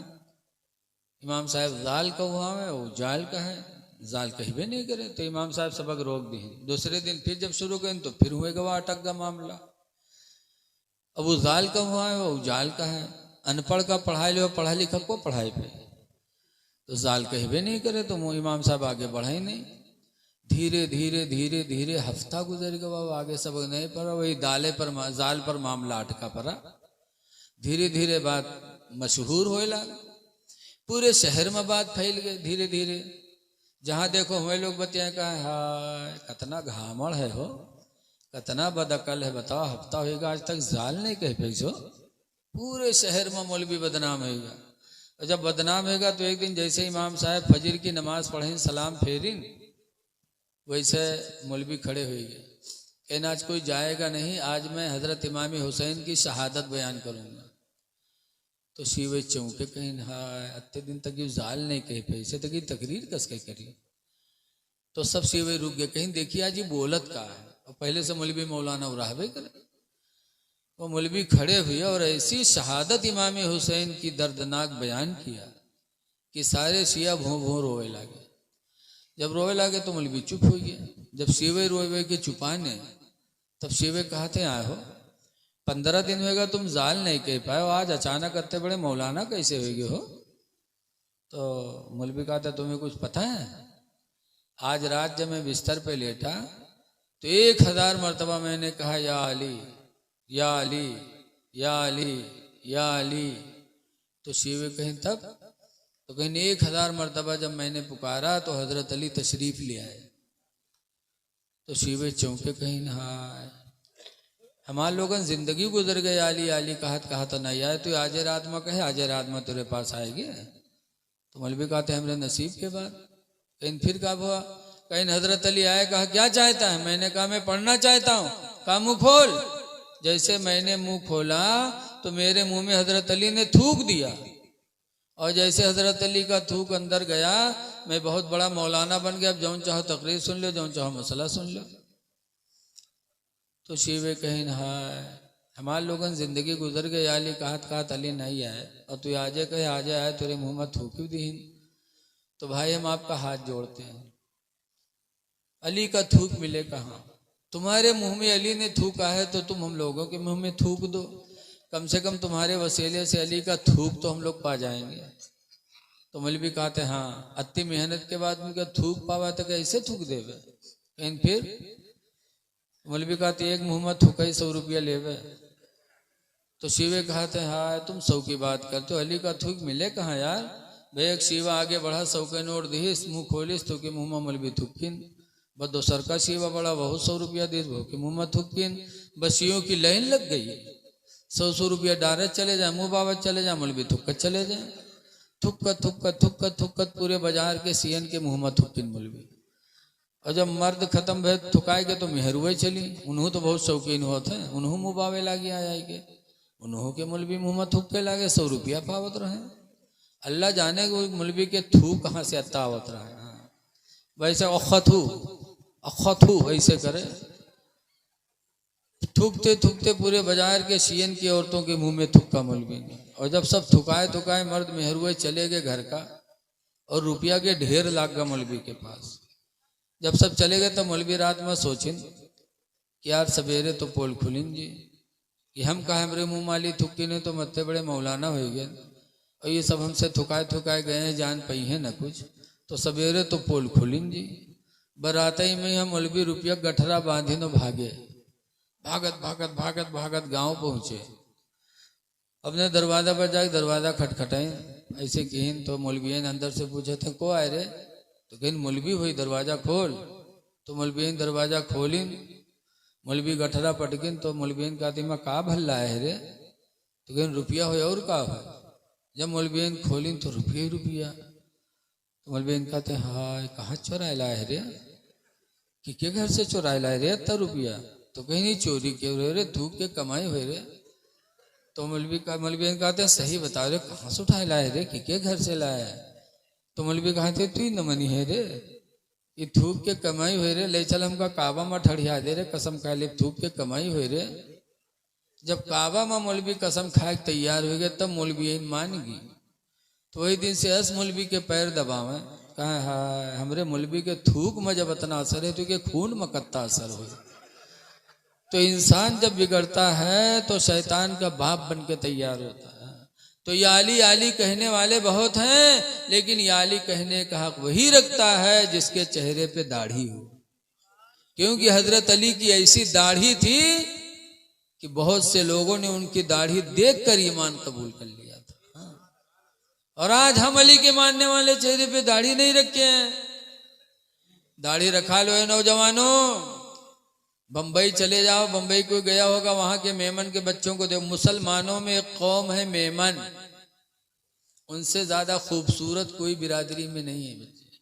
इमाम साहब जाल का हुआ है वो जाल का है, जाल कहबे नहीं करे, तो इमाम साहब सबक रोक दिए। दूसरे दिन फिर जब शुरू करें तो फिर हुए गवा अटक गया मामला, अब वो जाल का हुआ है वो जाल का है, अनपढ़ का पढ़ाई लो, पढ़ा लिखा को पढ़ाई पे, तो जाल कहबे नहीं करे, तो इमाम साहब आगे बढ़ाई नहीं, धीरे धीरे धीरे धीरे हफ्ता गुजर गया, बाबा आगे सबक नहीं पड़ा, वही जाल पर मामला अटका पड़ा, धीरे धीरे बात मशहूर होए लगा, पूरे शहर में बात फैल गई धीरे धीरे, जहाँ देखो हमें लोग बताए कहा हाय कितना घामड़ है हो, कितना बदअकल है, बताओ हफ्ता होगा आज तक जाल नहीं कह पैसो, पूरे शहर में मौलवी बदनाम होगा। और जब बदनाम होगा तो एक दिन जैसे इमाम साहब फजर की नमाज पढ़ें सलाम फेरिन, वैसे मौलवी खड़े हुए, कहना आज कोई जाएगा नहीं, आज मैं हजरत इमाम हुसैन की शहादत बयान करूँगा, तो शिवे चौंके कहीं हाय अत्ते दिन तक ये जाल नहीं कहे पैसे तक की तकरीर कस के करी, तो सब शिवे रुक गए, कहीं देखिए आज ये बोलत का है, और पहले से मौलवी मौलाना उराहबे करे, वो मौलवी खड़े हुए और ऐसी शहादत इमाम हुसैन की दर्दनाक बयान किया कि सारे शिया भों भों रोए लगे, जब रोए लगे तो मौलवी चुप हो गया, जब शिवे रोए के चुपाने तब शिवे कहते आए हो 15 दिन होगा तुम जाल नहीं कह पाए, आज अचानक इतने बड़े मौलाना कैसे हो गए हो, तो मौलवी कहता तुम्हें कुछ पता है, आज रात जब मैं बिस्तर पे लेटा तो 1000 मरतबा मैंने कहा या अली या अली या अली या अली, तो शिवे कहीं तब, तो कहीं 1000 मरतबा जब मैंने पुकारा तो हजरत अली तशरीफ ले आए, तो शिवे चौंके कहीं हाय हमारे लोगन जिंदगी गुजर गए, आली आली कहा तो नहीं आए, तो आज रात में कहे आज रात में तेरे पास आएगी, तो मौलवी कहते हैं हमरे नसीब के बाद, कहीं फिर कब हुआ, कहीं हजरत अली आए, कहा क्या चाहता है, मैंने कहा मैं पढ़ना चाहता हूँ, कहा मुँह खोल, जैसे मैंने मुँह खोला तो मेरे मुँह में हजरत अली ने थूक दिया, और जैसे हजरत अली का थूक अंदर गया मैं बहुत बड़ा मौलाना बन गया, अब जौन चाहो तकरीर सुन लो, जौन चाहो मसला सुन लो। तो शिवे कहीं हाय हमारे लोगन जिंदगी गुजर गई, अली कहत अली नहीं आए, और तू आजे कहे आजे आए तेरे मुंह में थूकी दीन, तो भाई हम आपका हाथ जोड़ते हैं, अली का थूक मिले कहाँ, तुम्हारे मुंह में अली ने थूका है तो तुम हम लोगों के मुंह में थूक दो, कम से कम तुम्हारे वसीले से अली का थूक तो हम लोग पा जाएंगे। तो मौलवी कहते हाँ, अति मेहनत के बाद उनका थूक पावा तो कैसे थूक देवे। लेकिन फिर मौलवी कहते एक मुंह में थूका ही 100 रुपया लेवे। तो शिवे कहते हाँ तुम 100 की बात करते हो, अली का थूक मिले कहाँ यार। भाई एक शिवा आगे बढ़ा 100 के नोट दिस मुँह खोलिस तो के मुँह में मौलवी थूकिन। बस दोसर का शिवा बड़ा बहुत 100 रुपया दिस भो के मुँह में थूकिन। बस यूं की लाइन लग गई, 100 रुपया डायरेक्ट चले जाए, मुँह बाबत चले जाए, मौलवी थुक्कत चले जाए। थुक्कत थुक्कत थुक्कत थुक्कत पूरे बाजार के सीएन के मुँह में थुक्किन मौलवी। और जब मर्द खत्म भे थुकाए के तो मेहरुए चली, उन्हों तो बहुत शौकीन होते हैं, उन्हों मुँह बावे लागे आ जाए के, उन्हों के मौलवी मुँह में थूक के लागे 100 रुपया पावत रहे। अल्लाह जाने को मौलवी के थूक कहाँ से अत्ता आवत रहा है। वैसे अखथू ऐसे करे, थूकते थूकते पूरे बाजार के सीएन की औरतों के मुंह में थुक्का मौलवी ने। और जब सब थुकाए थुकाए मर्द मेहरुए चले गए घर का, और रुपया के ढेर लाग गया मौलवी के पास। जब सब चले गए तो मौलवी रात में सोचिन कि यार सवेरे तो पोल खुलिन जी, कि हम कहा हमरे मुँह माली थुक्की ने तो मत्ते बड़े मौलाना हो गए, और ये सब हमसे थुकाए थुकाए गए हैं, जान पई है न कुछ, तो सवेरे तो पोल खुलिन जी। बराते ही में हम मौलवी रुपया गठरा बांधे न भागे, भागत भागत भागत भागत गांव पहुंचे। अपने दरवाजा पर जाके दरवाजा खटखटाए, ऐसे कहीं तो मौलवी ने अंदर से पूछे थे को आए रे, तो कहीं मौलवी हुई दरवाजा खोल। तो मौलवी ने दरवाजा खोलिन, मौलवी गठरा पटकिन। तो मौलवी ने कहती मैं का भल्ला है रे, तो कहीं रुपया हो और का हो। जब मौलवी ने खोलिन तो रुपया ही रुपया। तो मौलवी ने कहते हाँ कहाँ चुराए लाए है रे, कि के घर से चुराए लाए रे इतना रुपया। तो कहीं नहीं चोरी के हुए रे, धूप के कमाई हुए रे। तो मौलवी ने कहते हैं सही बता रे कहाँ से उठाए लाए रे, कि के घर से लाया है। तो मौलवी कहते तू ही न मनी है रे, ये थूक के कमाई हुए रे, ले चल हमका काबा में ठड़िया दे रे, कसम खा ले थूक के कमाई हुए रे। जब काबा में मौलवी कसम खाए तैयार हो गए तब मौलवी मान गई। तो वही दिन से अस मौलवी के पैर दबावे, कहा हाँ हमरे मौलवी के थूक में जब इतना असर है तो के खून में कत्ता असर हो। तो इंसान जब बिगड़ता है तो शैतान का बाप बन के तैयार होता है। तो याली आली कहने वाले बहुत हैं, लेकिन याली कहने का हक वही रखता है जिसके चेहरे पे दाढ़ी हो। क्योंकि हजरत अली की ऐसी दाढ़ी थी कि बहुत से लोगों ने उनकी दाढ़ी देखकर ईमान कबूल कर लिया था। और आज हम अली के मानने वाले चेहरे पे दाढ़ी नहीं रखे हैं। दाढ़ी रखा लो है नौजवानों, बंबई चले जाओ, बंबई कोई गया होगा, वहां के मेमन के बच्चों को देखो। मुसलमानों में एक कौम है मेमन, उनसे ज्यादा खूबसूरत कोई बिरादरी में नहीं है बच्चे।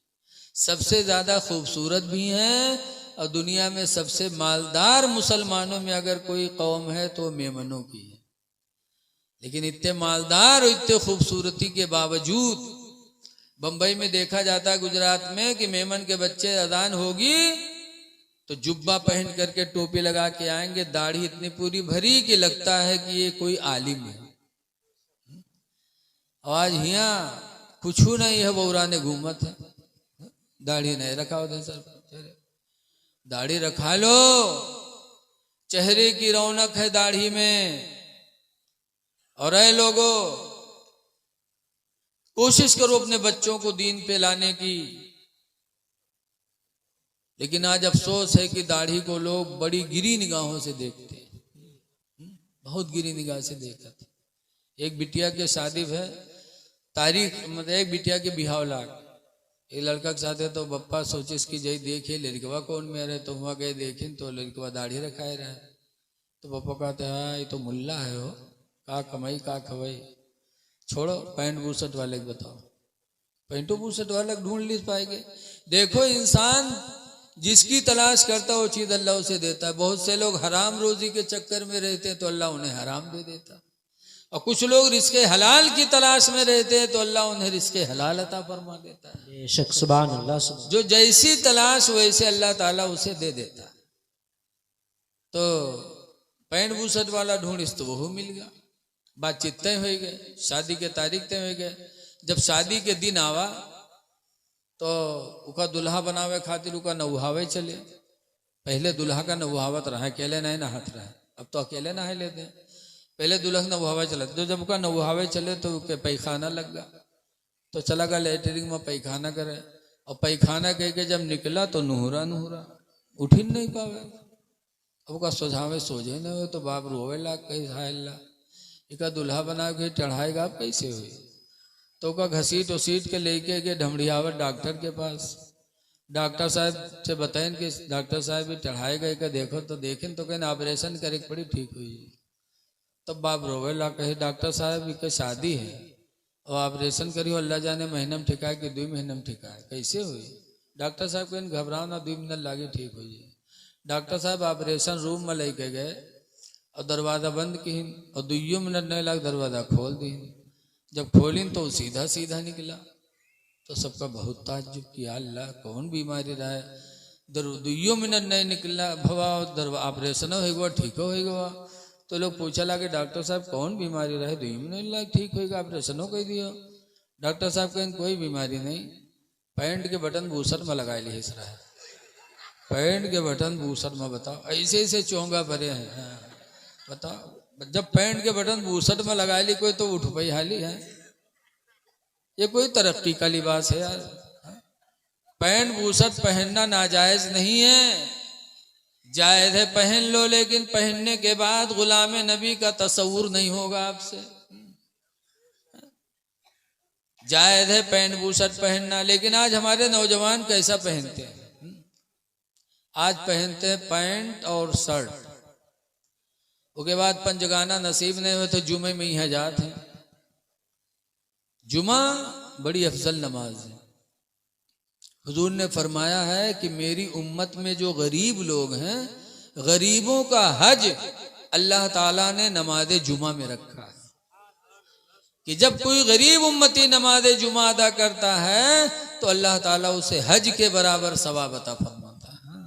सबसे ज्यादा खूबसूरत भी हैं, और दुनिया में सबसे मालदार मुसलमानों में अगर कोई कौम है तो मेमनों की है। लेकिन इतने मालदार और इतने खूबसूरती के बावजूद बंबई में देखा जाता है, गुजरात में, कि मेमन के बच्चे अजान होगी तो जुब्बा पहन करके टोपी लगा के आएंगे, दाढ़ी इतनी पूरी भरी कि लगता है कि ये कोई आलिम है। आज यहाँ कुछ नहीं है, बौरा ने घूमत है, दाढ़ी नहीं रखा होता सर। दाढ़ी रखा लो, चेहरे की रौनक है दाढ़ी में। और ऐ लोगों, कोशिश करो अपने बच्चों को दीन पे लाने की। लेकिन आज अफसोस है कि दाढ़ी को लोग बड़ी गिरी निगाहों से देखते हैं, बहुत गिरी निगाह से देखा था। एक बिटिया के शादी है, तारीख मतलब एक बिटिया के बिहाव लाग, एक लड़का के साथ है, तो बप्पा सोचिस कि जय देखे लड़कवा कौन मेरे, तो वहाँ गए देखें तो लड़कवा दाढ़ी रखाए रहा है। तो पप्पा कहते हैं हाँ ये तो मुल्ला है, हो का कमाई का खवाई, छोड़ो पैंट बूसट वाले को बताओ, पैंटो बूसट वाले ढूंढ ली पाएंगे। देखो इंसान जिसकी तलाश करता है वो चीज अल्लाह उसे देता है। बहुत से लोग हराम रोजी के चक्कर में रहते हैं तो अल्लाह उन्हें हराम दे देता है, और कुछ लोग रिस्के हलाल की तलाश में रहते हैं तो अल्लाह उन्हें रिस्के हलाल अता फरमा देता है। बेशक सुभान अल्लाह, सुभान। जो जैसी तलाश वैसे अल्लाह ताला उसे दे देता है। तो पैंट बूसट वाला ढूंढिस तो वो मिल गया, बातचीत तय हो गए, शादी के तारीख तय हो गए। जब शादी के दिन आवा तो उका दुल्हा बनावे खातिर उका नौहावे चले, पहले दुल्हा का नबुहावत रहा, अकेले नहीं नहात रहा, अब तो अकेले नहा लेते हैं। पहले दुल्हा का नबुहावे चला, तो जब का नबुहावे चले तो पैखाना लग गया, तो चला गया लेटरिन में पैखाना करे, और पैखाना कह के जब निकला तो नुहरा नुहरा उठ ही नहीं पावे। अब का सोझावे सोझे न हो तो बाप रोवे ला, कैसा इका दुल्हा बना के चढ़ाएगा आप कैसे हुई। तो का घसीट उसीट के लेके गए ढमड़ियावत डॉक्टर के पास। डॉक्टर साहब से बताएं कि डॉक्टर साहब भी चढ़ाए गए का देखो, तो देखें तो कहना ऑपरेशन करे पड़ी ठीक हुई। तब बाप रोवे ला, कहे डॉक्टर साहब की शादी है और ऑपरेशन करी हो, अल्लाह जाने महीने में ठिकाए कि 2 महीने में ठिकाए, कैसे हुई। डॉक्टर साहब कहने घबराओ ना, 2 मिनट लागे ठीक हो जाए। डॉक्टर साहब ऑपरेशन रूम में लेके गए और दरवाज़ा बंद की, और 2 मिनट नहीं लग दरवाज़ा खोल दी। जब खोलिन तो सीधा सीधा निकला, तो सबका बहुत ताज्जुब किया, अल्लाह कौन बीमारी रहा है, 2 मिनट नहीं निकला भवा, ऑपरेशन होगा ठीक होगा। तो लोग पूछा लगे डॉक्टर साहब कौन बीमारी रहे, 2 मिनट लग ठीक होगा, ऑपरेशन कह दियो। डॉक्टर साहब कहें कोई बीमारी नहीं, पैंट के बटन बूसर में लगा ली इस रहा, पैंट के बटन बूसर में, बताओ ऐसे ऐसे चोंगा भरे हैं। हाँ, बताओ जब पैंट के बटन बूसट में लगा ली कोई तो उठ पाई हाली है, ये कोई तरक्की का लिबास है यार। पैंट बूसट पहनना नाजायज नहीं है, जायज है पहन लो, लेकिन पहनने के बाद गुलाम नबी का तस्वुर नहीं होगा आपसे। जायज है पैंट बूसट पहनना, लेकिन आज हमारे नौजवान कैसा पहनते हैं, आज पहनते हैं पैंट और शर्ट, उसके बाद पंजगाना नसीब नहीं हुए तो जुमे में ही हजात हैं। जुमा बड़ी अफजल नमाज है। हुजूर ने फरमाया है कि मेरी उम्मत में जो गरीब लोग हैं, गरीबों का हज अल्लाह ताला ने नमाज जुमा में रखा है, कि जब कोई गरीब उम्मती नमाज जुमा अदा करता है तो अल्लाह ताला उसे हज के बराबर सवाब अता फरमाता है।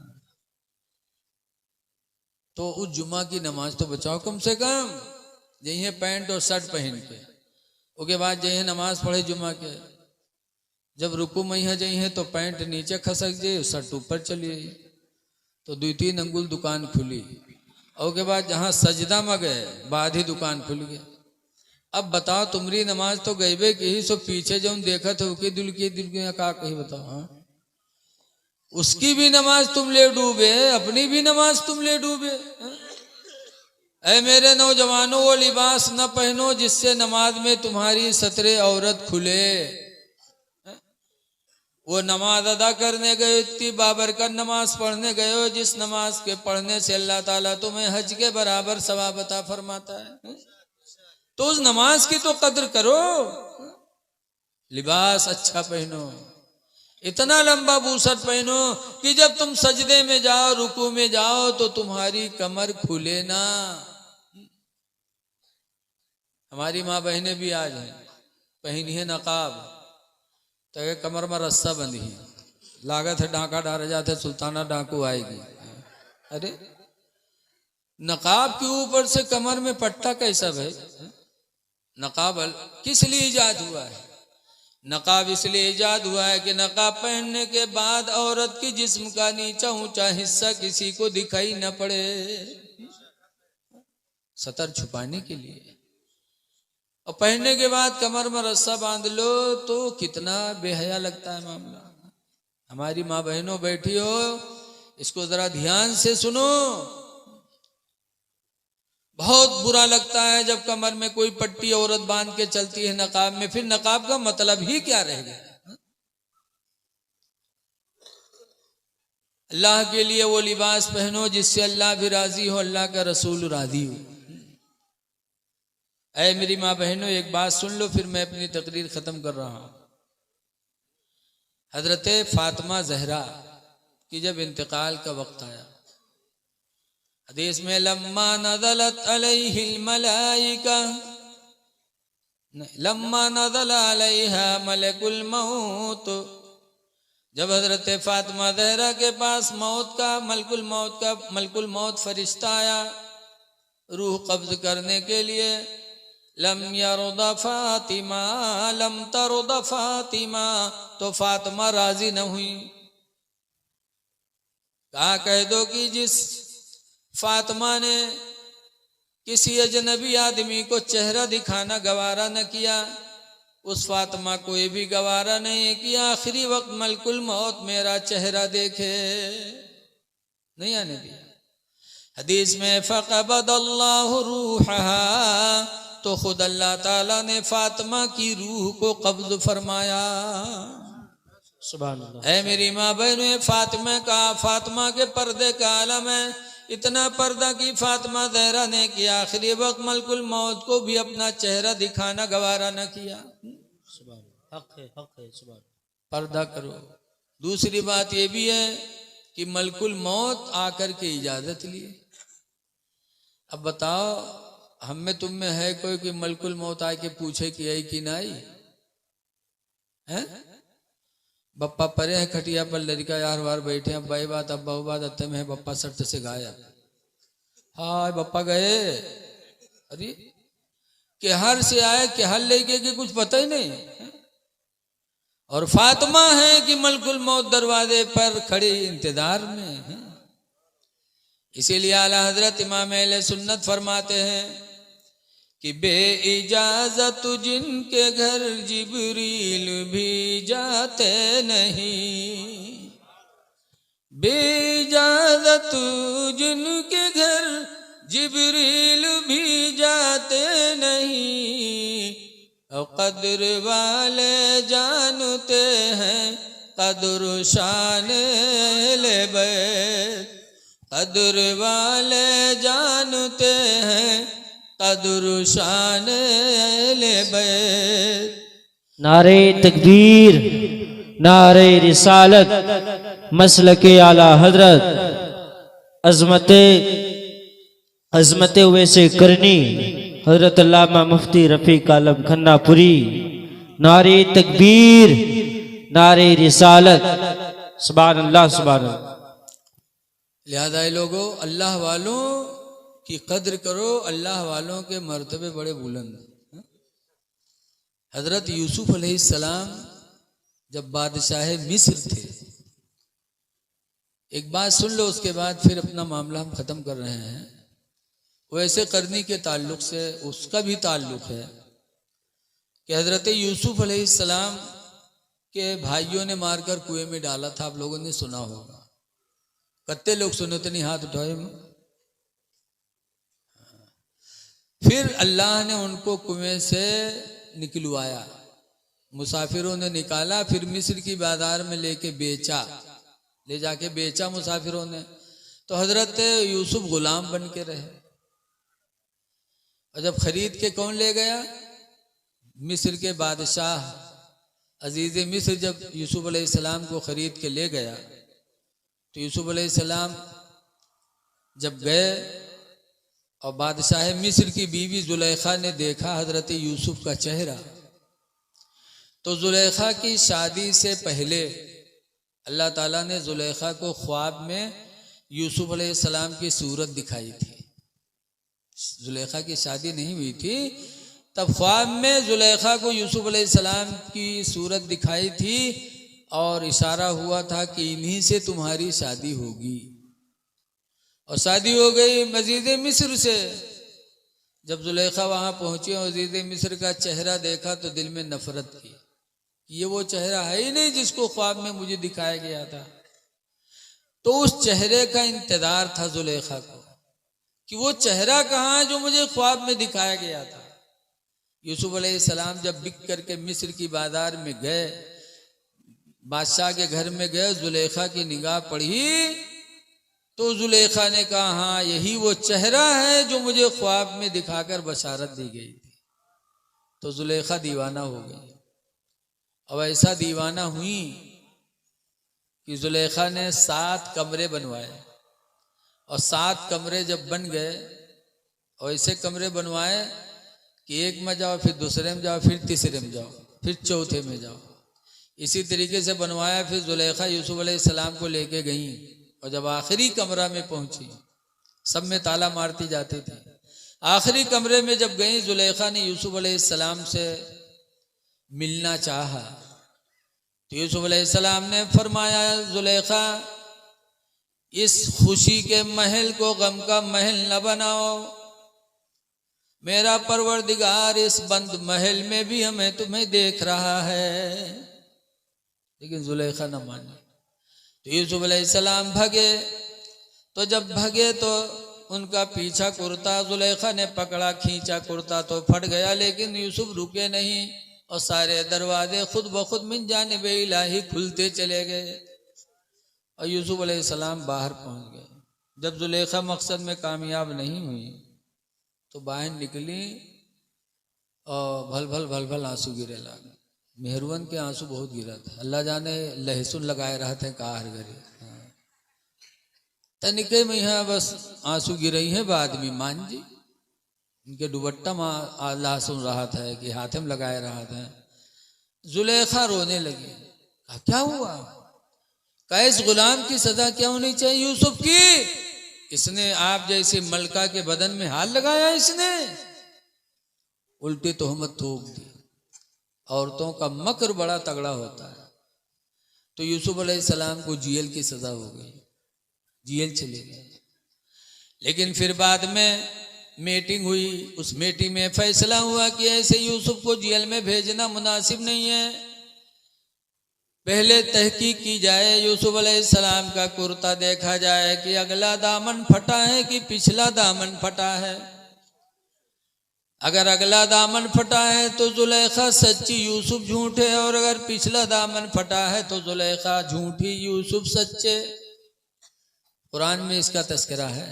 तो उस जुमा की नमाज तो बचाओ कम से कम, यही पैंट और शर्ट पहन के, उसके बाद यही नमाज पढ़े जुमा के, जब रुकू में है तो पैंट नीचे खसक जाए, शर्ट ऊपर चलिए, तो 2-3 अंगुल दुकान खुली, और के बाद जहाँ सजदा में गए बाद ही दुकान खुल गई। अब बताओ तुम्हारी नमाज तो गईबे की ही, सो पीछे जो देखा थे उसकी दिल की का कही बताओ। हाँ, उसकी भी नमाज तुम ले डूबे, अपनी भी नमाज तुम ले डूबे। ऐ मेरे नौजवानों, वो लिबास न पहनो जिससे नमाज में तुम्हारी सतरे औरत खुले। वो नमाज अदा करने गए, इतनी बाबरकत नमाज पढ़ने गए हो जिस नमाज के पढ़ने से अल्लाह ताला तुम्हें हज के बराबर सवाब अता फरमाता है। तो उस नमाज की तो कद्र करो, लिबास अच्छा पहनो, इतना लंबा बूसट पहनो कि जब तुम सजदे में जाओ, रुकू में जाओ तो तुम्हारी कमर खुले ना। हमारी माँ बहनें भी आज हैं, पहनी है नकाब, तो ये कमर में रस्सा बंधी है, लागत है डांका डाले जाते सुल्ताना डाकू आएगी। अरे नकाब के ऊपर से कमर में पट्टा कैसा भाई? नकाब किस लिए इजाद हुआ है? नकाब इसलिए इजाद हुआ है कि नकाब पहनने के बाद औरत की जिस्म का नीचा ऊंचा हिस्सा किसी को दिखाई न पड़े, सतर छुपाने के लिए। और पहनने के बाद कमर में रस्सा बांध लो तो कितना बेहया लगता है मामला। हमारी माँ बहनों बैठी हो, इसको जरा ध्यान से सुनो। बहुत बुरा लगता है जब कमर में कोई पट्टी औरत बांध के चलती है नकाब में, फिर नकाब का मतलब ही क्या रह गया? अल्लाह के लिए वो लिबास पहनो जिससे अल्लाह भी राजी हो, अल्लाह का रसूल राजी हो। ऐ मेरी माँ बहनों, एक बात सुन लो फिर मैं अपनी तकरीर खत्म कर रहा हूं। हजरत फातिमा जहरा की जब इंतकाल का वक्त आया, हदीस में लम्मा नज़लत अलैहिल मलाइका, लम्मा नज़ल अलैहा मलकुल मौत, जब हजरत फातिमा ज़हरा के पास मलकुल मौत फरिश्ता आया रूह कब्ज करने के लिए, लम यरुद फातिमा लम तरुद फातिमा, तो फातिमा राजी न हुई। कहा कह दो कि जिस फातिमा ने किसी अजनबी आदमी को चेहरा दिखाना गवारा न किया, उस फातिमा को ये भी गवारा नहीं कि आखिरी वक्त मलकुल मौत मेरा चेहरा देखे, नहीं आने दिया। हदीस में फ़क़बदल्लाहु रूहहा, तो खुद अल्लाह ताला ने फातिमा की रूह को कब्ज फरमाया। सुभान अल्लाह। ऐ मेरी माँ बहनों, फातिमा के पर्दे का आलम है। इतना पर्दा की फातिमा ज़हरा ने कि आखिरी वक्त मलकुल मौत को भी अपना चेहरा दिखाना गवारा न किया। हक है, सुभान। पर्दा करो। दूसरी बात यह भी है कि मलकुल मौत आकर के इजाजत लिए। अब बताओ, हम में तुम में है कोई कि मलकुल मौत आके पूछे कि आई कि ना आई है? बप्पा परे है खटिया पर, लड़का यार वार बैठे हैं, बाई बात अब्बा बात अत्ते में है, बप्पा सट से गायब। हाँ बप्पा गए, अरे कि हर से आए कि हर लेके कि कुछ पता ही नहीं है? और फातिमा है कि मलकुल मौत दरवाजे पर खड़ी इंतजार में है। इसीलिए आला हजरत इमाम अहले सुन्नत फरमाते हैं कि बे इजाजत जिनके घर जिब्रील भी जाते नहीं, बे इजाजत जिनके घर जिब्रील भी जाते नहीं, और कद्र वाले जानते हैं कद्र शान ले बैत, कद्र वाले जानते हैं कद्र शान ले बैत। नारे तकबीर, नारे रिसालत, मसलके आला हजरत, अजमते हुए से करनी हजरत अल्लामा मुफ्ती रफीक आलम खन्नापुरी। नारे तकबीर, नारे रिसालत, सुभान अल्लाह, सुभान अल्लाह। लिहाजा लोगों, अल्लाह वालों की कद्र करो, अल्लाह वालों के मर्तबे बड़े बुलंद। हजरत यूसुफ अलैहिस्सलाम जब बादशाह मिस्र थे, एक बात सुन लो, उसके बाद फिर अपना मामला हम खत्म कर रहे हैं। वैसे करनी के ताल्लुक से उसका भी ताल्लुक है कि हजरत यूसुफ अलैहिस्सलाम के भाइयों ने मारकर कुएं में डाला था, आप लोगों ने सुना होगा। कितने लोग सुने तो नहीं हाथ उठाए। फिर अल्लाह ने उनको कुएं से निकलवाया, मुसाफिरों ने निकाला, फिर मिस्र की बाजार में ले जाके बेचा मुसाफिरों ने। तो हजरत यूसुफ गुलाम बन के रहे। और जब खरीद के कौन ले गया? मिस्र के बादशाह अजीज मिस्र जब यूसुफ अलैहिस्सलाम को खरीद के ले गया, तो यूसुफ अलैहिस्सलाम जब गए और बादशाह मिस्र की बीवी जुलेखा ने देखा हजरत यूसुफ का चेहरा, तो जुलेखा की शादी से पहले अल्लाह ताला ने जुलेखा को ख्वाब में यूसुफ अलैहिस्सलाम की सूरत दिखाई थी। जुलेखा की शादी नहीं हुई थी, तब ख्वाब में जुलेखा को यूसुफ अलैहिस्सलाम की सूरत दिखाई थी और इशारा हुआ था कि इन्हीं से तुम्हारी शादी होगी। और शादी हो गई अजीज मिस्र से। जब जुलेखा वहां पहुंची और अजीज मिस्र का चेहरा देखा तो दिल में नफरत की, ये वो चेहरा है ही नहीं जिसको ख्वाब में मुझे दिखाया गया था। तो उस चेहरे का इंतजार था जुलेखा को कि वो चेहरा कहाँ है जो मुझे ख्वाब में दिखाया गया था। यूसुफ अलैहिस्सलाम जब बिक करके मिस्र की बाजार में गए, बादशाह के घर में गए, जुलेखा की निगाह पड़ी, तो जुलेखा ने कहा हाँ यही वो चेहरा है जो मुझे ख्वाब में दिखाकर बशारत दी गई थी। तो जुलेखा दीवाना हो गई। अब ऐसा दीवाना हुई कि जुलेखा ने 7 कमरे बनवाए, और 7 कमरे जब बन गए, और ऐसे कमरे बनवाए कि एक में जाओ, फिर दूसरे में जाओ, फिर तीसरे में जाओ, फिर चौथे में जाओ। इसी तरीके से बनवाया। फिर जुलेखा यूसुफ अलैहिस्सलाम को लेके गई, और जब आखिरी कमरा में पहुंची, सब में ताला मारती जाती थी, आखिरी कमरे में जब गई, जुलेखा ने यूसुफ अलैहिस्सलाम से मिलना चाहा। तो यूसुफ अलैहिस्सलाम ने फरमाया, जुलेखा इस खुशी के महल को गम का महल न बनाओ। मेरा परवरदिगार इस बंद महल में भी हमें तुम्हें देख रहा है। लेकिन जुलेखा न मानी। तो यूसुफ अलैहिस्सलाम भगे। तो जब भगे तो उनका पीछा कुर्ता जुलेखा ने पकड़ा, खींचा, कुर्ता तो फट गया, लेकिन यूसुफ रुके नहीं और सारे दरवाजे खुद ब खुद मिन जानिबे इलाही खुलते चले गए और यूसुफ अलैहिस्सलाम बाहर पहुंच गए। जब जुलेखा मकसद में कामयाब नहीं हुई तो बाहर निकली और भल भल आंसू गिरे लगे। मेहरवन के आंसू बहुत गिरा था। अल्लाह जाने लहसुन लगाए रहा थे कार घरे तनिके में यहाँ बस आंसू गिरई है। बाद में मान जी इनके दुपट्टा अल्लाह सुन रहा था कि हाथ में लगाए रहा था। जुलेखा रोने लगी। कहा क्या हुआ? कैस गुलाम की सजा क्या होनी चाहिए यूसुफ की? इसने आप जैसे मलका के बदन में हाथ लगाया, इसने उल्टी तोहमत थोप दी। औरतों का मकर बड़ा तगड़ा होता है। तो यूसुफ अलैहिस्सलाम को जेल की सजा हो गई, जेल चले गए। लेकिन फिर बाद में मीटिंग हुई। उस मीटिंग में फैसला हुआ कि ऐसे यूसुफ को जेल में भेजना मुनासिब नहीं है। पहले तहकीक की जाए, यूसुफ अलैहिस्सलाम का कुर्ता देखा जाए कि अगला दामन फटा है कि पिछला दामन फटा है। अगर अगला दामन फटा है तो जुलेखा सच्ची, यूसुफ झूठे, और अगर पिछला दामन फटा है तो जुलेखा झूठी, यूसुफ सच्चे। कुरान में इसका तस्करा है।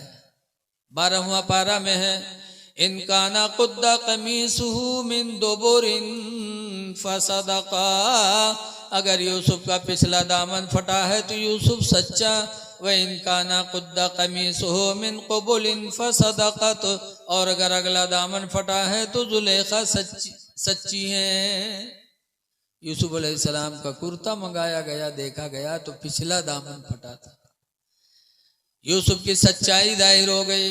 12वां पारा में है, इनकाना कुद्दा कमीसुहु मिन दुबुरिन फसदका। अगर यूसुफ का पिछला दामन फटा है तो यूसुफ सच्चा, व इनकाना कुद्दा कमीसुहु मिन कुबुलिन फसदकत। और अगर अगला दामन फटा है तो जुलेखा सच्ची है। यूसुफ अलैहिस्सलाम का कुर्ता मंगाया गया, देखा गया तो पिछला दामन फटा था। यूसुफ की सच्चाई जाहिर हो गई,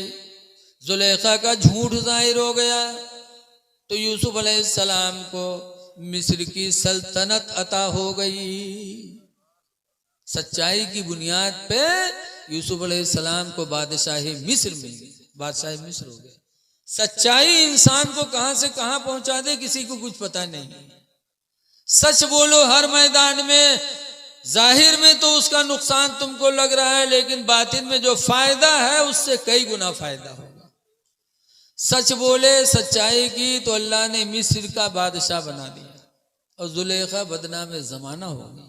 जुलेखा का झूठ जाहिर हो गया। तो यूसुफ अलैहिस्सलाम को मिस्र की सल्तनत अता हो गई। सच्चाई की बुनियाद पे यूसुफ अलैहिस्सलाम को बादशाही मिस्र मिल गई, बादशाही मिस्र हो गए। सच्चाई इंसान को कहां से कहां पहुंचा दे किसी को कुछ पता नहीं। सच बोलो हर मैदान में, जाहिर में तो उसका नुकसान तुमको लग रहा है, लेकिन बातिन में जो फायदा है उससे कई गुना फायदा होगा। सच बोले सच्चाई की तो अल्लाह ने मिस्र का बादशाह बना दिया और जुलेखा बदनाम जमाना हो गई।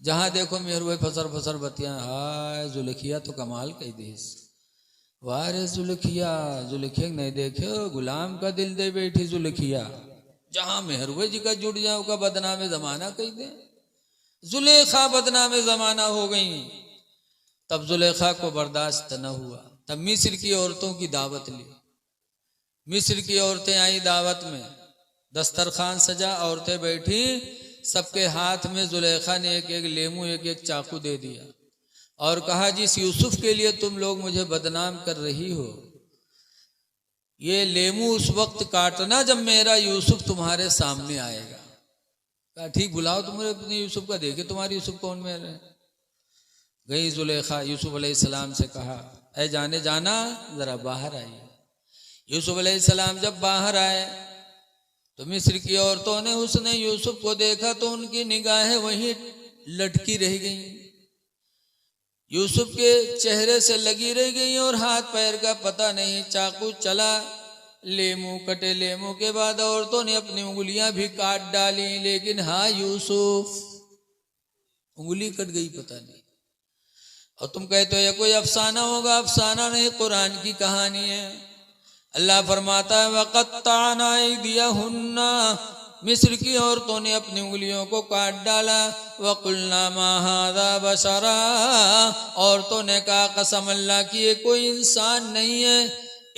जहां देखो मेहरुए फसर फसर बतियां, हाय जुलेखिया तो कमाल कई देश, वारे जुलेखिया, जुलेखिया नहीं देखे गुलाम का दिल दे बैठी जुलेखिया। जहां मेहरुए जी का जुड़ जाओ का बदनाम जमाना कही दे। जुलेखा बदनाम जमाना हो गई। तब जुलेखा को बर्दाश्त न हुआ, तब मिस्र की औरतों की दावत ली। मिस्र की औरतें आई दावत में, दस्तरखान सजा, औरतें बैठी, सबके हाथ में जुलेखा ने एक एक लेमू, एक एक चाकू दे दिया और कहा जिस यूसुफ के लिए तुम लोग मुझे बदनाम कर रही हो, ये लेमू उस वक्त काटना जब मेरा यूसुफ तुम्हारे सामने आएगा। कहा ठीक, बुलाओ तुम्हारे अपने यूसुफ का, देखे तुम्हारी यूसुफ कौन में रहे। गई जुलेखा, यूसुफ अलैहिस्सलाम से कहा ऐ जाने जाना जरा बाहर आई। यूसुफ अलैहिस्सलाम जब बाहर आए तो मिस्र की औरतों ने उसने यूसुफ को देखा तो उनकी निगाहें वहीं लटकी रह गईं, यूसुफ के चेहरे से लगी रह गई और हाथ पैर का पता नहीं। चाकू चला, लेमू कटे, लेमू के बाद औरतों ने अपनी उंगलियां भी काट डाली, लेकिन हाँ यूसुफ, उंगली कट गई पता नहीं। और तुम कहते हो ये कोई अफसाना होगा, अफसाना नहीं, कुरान की कहानी है। अल्लाह फरमाता है वक़त्ताना अयदियहुन्ना, मिस्र की औरतों ने अपनी उंगलियों को काट डाला। वक़ुल्ना मा हाज़ा बशरा, औरतों ने कहा कसम अल्लाह की ये कोई इंसान नहीं है,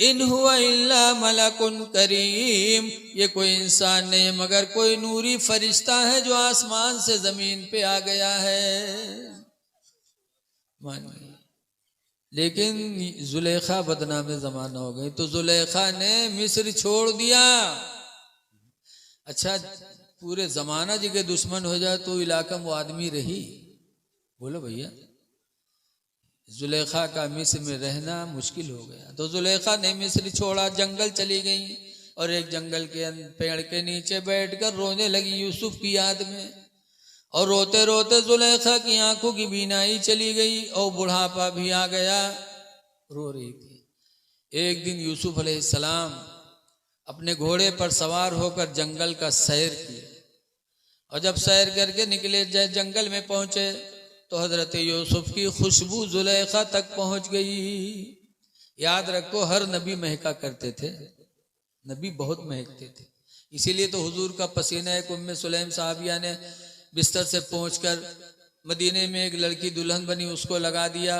इन हुआ इल्ला मलकुन करीम, ये कोई इंसान नहीं मगर कोई नूरी फरिश्ता है जो आसमान से जमीन पे आ गया है। मान गई। लेकिन जुलेखा बदनाम जमाना हो गई तो जुलेखा ने मिस्र छोड़ दिया। अच्छा, पूरे जमाना जी के दुश्मन हो जाए तो इलाका में वो आदमी रही? बोलो भैया, जुलेखा का मिस्र में रहना मुश्किल हो गया। तो जुलेखा ने मिस्र छोड़ा, जंगल चली गई और एक जंगल के पेड़ के नीचे बैठकर रोने लगी यूसुफ की याद में। और रोते रोते जुलेखा की आंखों की बीनाई चली गई और बुढ़ापा भी आ गया, रो रही थी। एक दिन यूसुफ अलैहिस्सलाम अपने घोड़े पर सवार होकर जंगल का सैर किए और जब सैर करके निकले जंगल में पहुंचे तो हजरत यूसुफ की खुशबू जुलेखा तक पहुंच गई। याद रखो, हर नबी महका करते थे, नबी बहुत महकते थे। इसीलिए तो हुजूर का पसीना एक उम्मे सुलैम साहबिया ने बिस्तर से पहुंचकर मदीने में एक लड़की दुल्हन बनी उसको लगा दिया।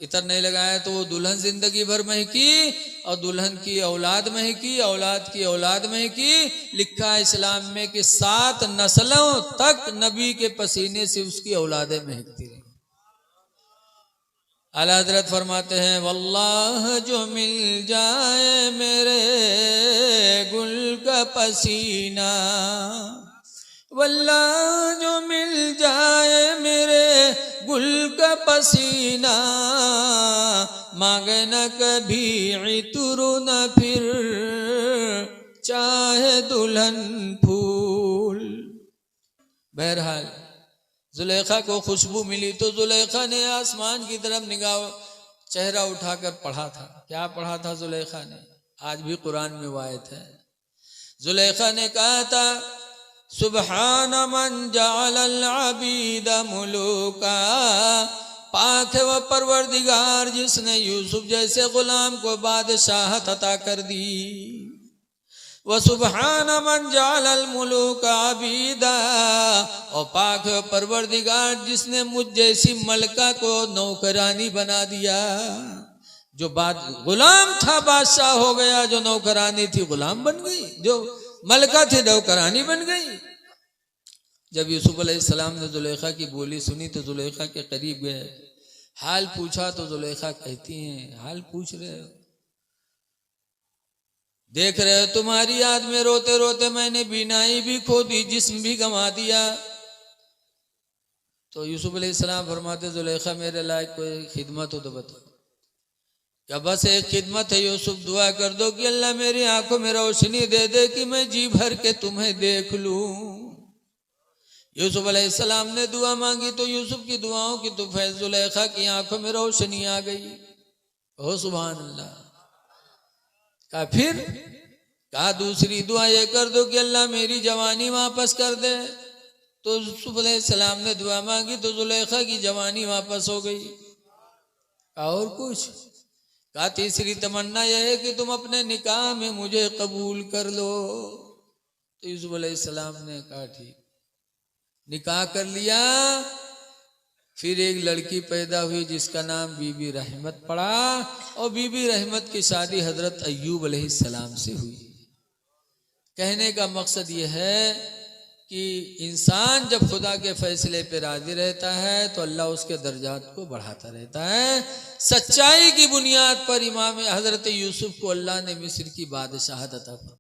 इतर नहीं लगाया तो वो दुल्हन जिंदगी भर महकी और दुल्हन की औलाद महकी, औलाद की औलाद महकी। लिखा है इस्लाम में कि 7 नस्लों तक नबी के पसीने से उसकी औलादें महकती रही। आला हजरत फरमाते हैं, वल्लाह जो मिल जाए मेरे गुल का पसीना, वल्लाह जो मिल जाए मेरे गुल का पसीना, मांगे न कभी इतुर न फिर चाहे दुल्हन फूल। बहरहाल जुलेखा को खुशबू मिली तो जुलेखा ने आसमान की तरफ निगाह चेहरा उठाकर पढ़ा था। क्या पढ़ा था जुलेखा ने? आज भी कुरान में वायत है। जुलेखा ने कहा था, सुबहान मन जालल अबीद मुलूका, पाक है वह परवरदिगार जिसने यूसुफ जैसे गुलाम को बादशाहत अता कर दी। वह सुबहान मन जालल मुलूका अबीदा, और पाक है परवरदिगार जिसने मुझ जैसी मलका को नौकरानी बना दिया। जो गुलाम था बादशाह हो गया, जो नौकरानी थी गुलाम बन गई, जो मलका थी नौकरानी बन गई। जब यूसुफ अलैहिस्सलाम ने जुलेखा की बोली सुनी तो जुलेखा के करीब गए, हाल पूछा तो जुलेखा कहती हैं, हाल पूछ रहे हो, देख रहे हो तुम्हारी याद में रोते रोते मैंने बीनाई भी खो दी, जिस्म भी गंवा दिया। तो यूसुफ अलैहिस्सलाम फरमाते, जुलेखा मेरे लायक कोई खिदमत हो तो बताओ। क्या बस एक खिदमत है यूसुफ, दुआ कर दो कि अल्लाह मेरी आंखों में रोशनी दे दे कि मैं जी भर के तुम्हें देख लूं। यूसुफ अलैहिस्सलाम ने दुआ मांगी तो यूसुफ की दुआओं की तो फैज़ जुलेखा की आंखों में रोशनी आ गई। ओ सुभान अल्लाह। कहा फिर? कहा दूसरी दुआ ये कर दो कि अल्लाह मेरी जवानी वापस कर दे। तो यूसुफ अलैहिस्सलाम ने दुआ मांगी तो जुलेखा की जवानी वापस हो गई। और कुछ? कहा तीसरी तमन्ना यह है कि तुम अपने निकाह में मुझे कबूल कर लो। तो यूसुफ अलैहिस्सलाम ने कहा ठीक, निकाह कर लिया। फिर एक लड़की पैदा हुई जिसका नाम बीबी रहमत पड़ा, और बीबी रहमत की शादी हजरत अय्यूब अलैहिस्सलाम से हुई। कहने का मकसद यह है कि इंसान जब खुदा के फैसले पे राजी रहता है तो अल्लाह उसके दर्जात को बढ़ाता रहता है। सच्चाई की बुनियाद पर इमाम हजरत यूसुफ को अल्लाह ने मिस्र की बादशाहत अता फरमाई।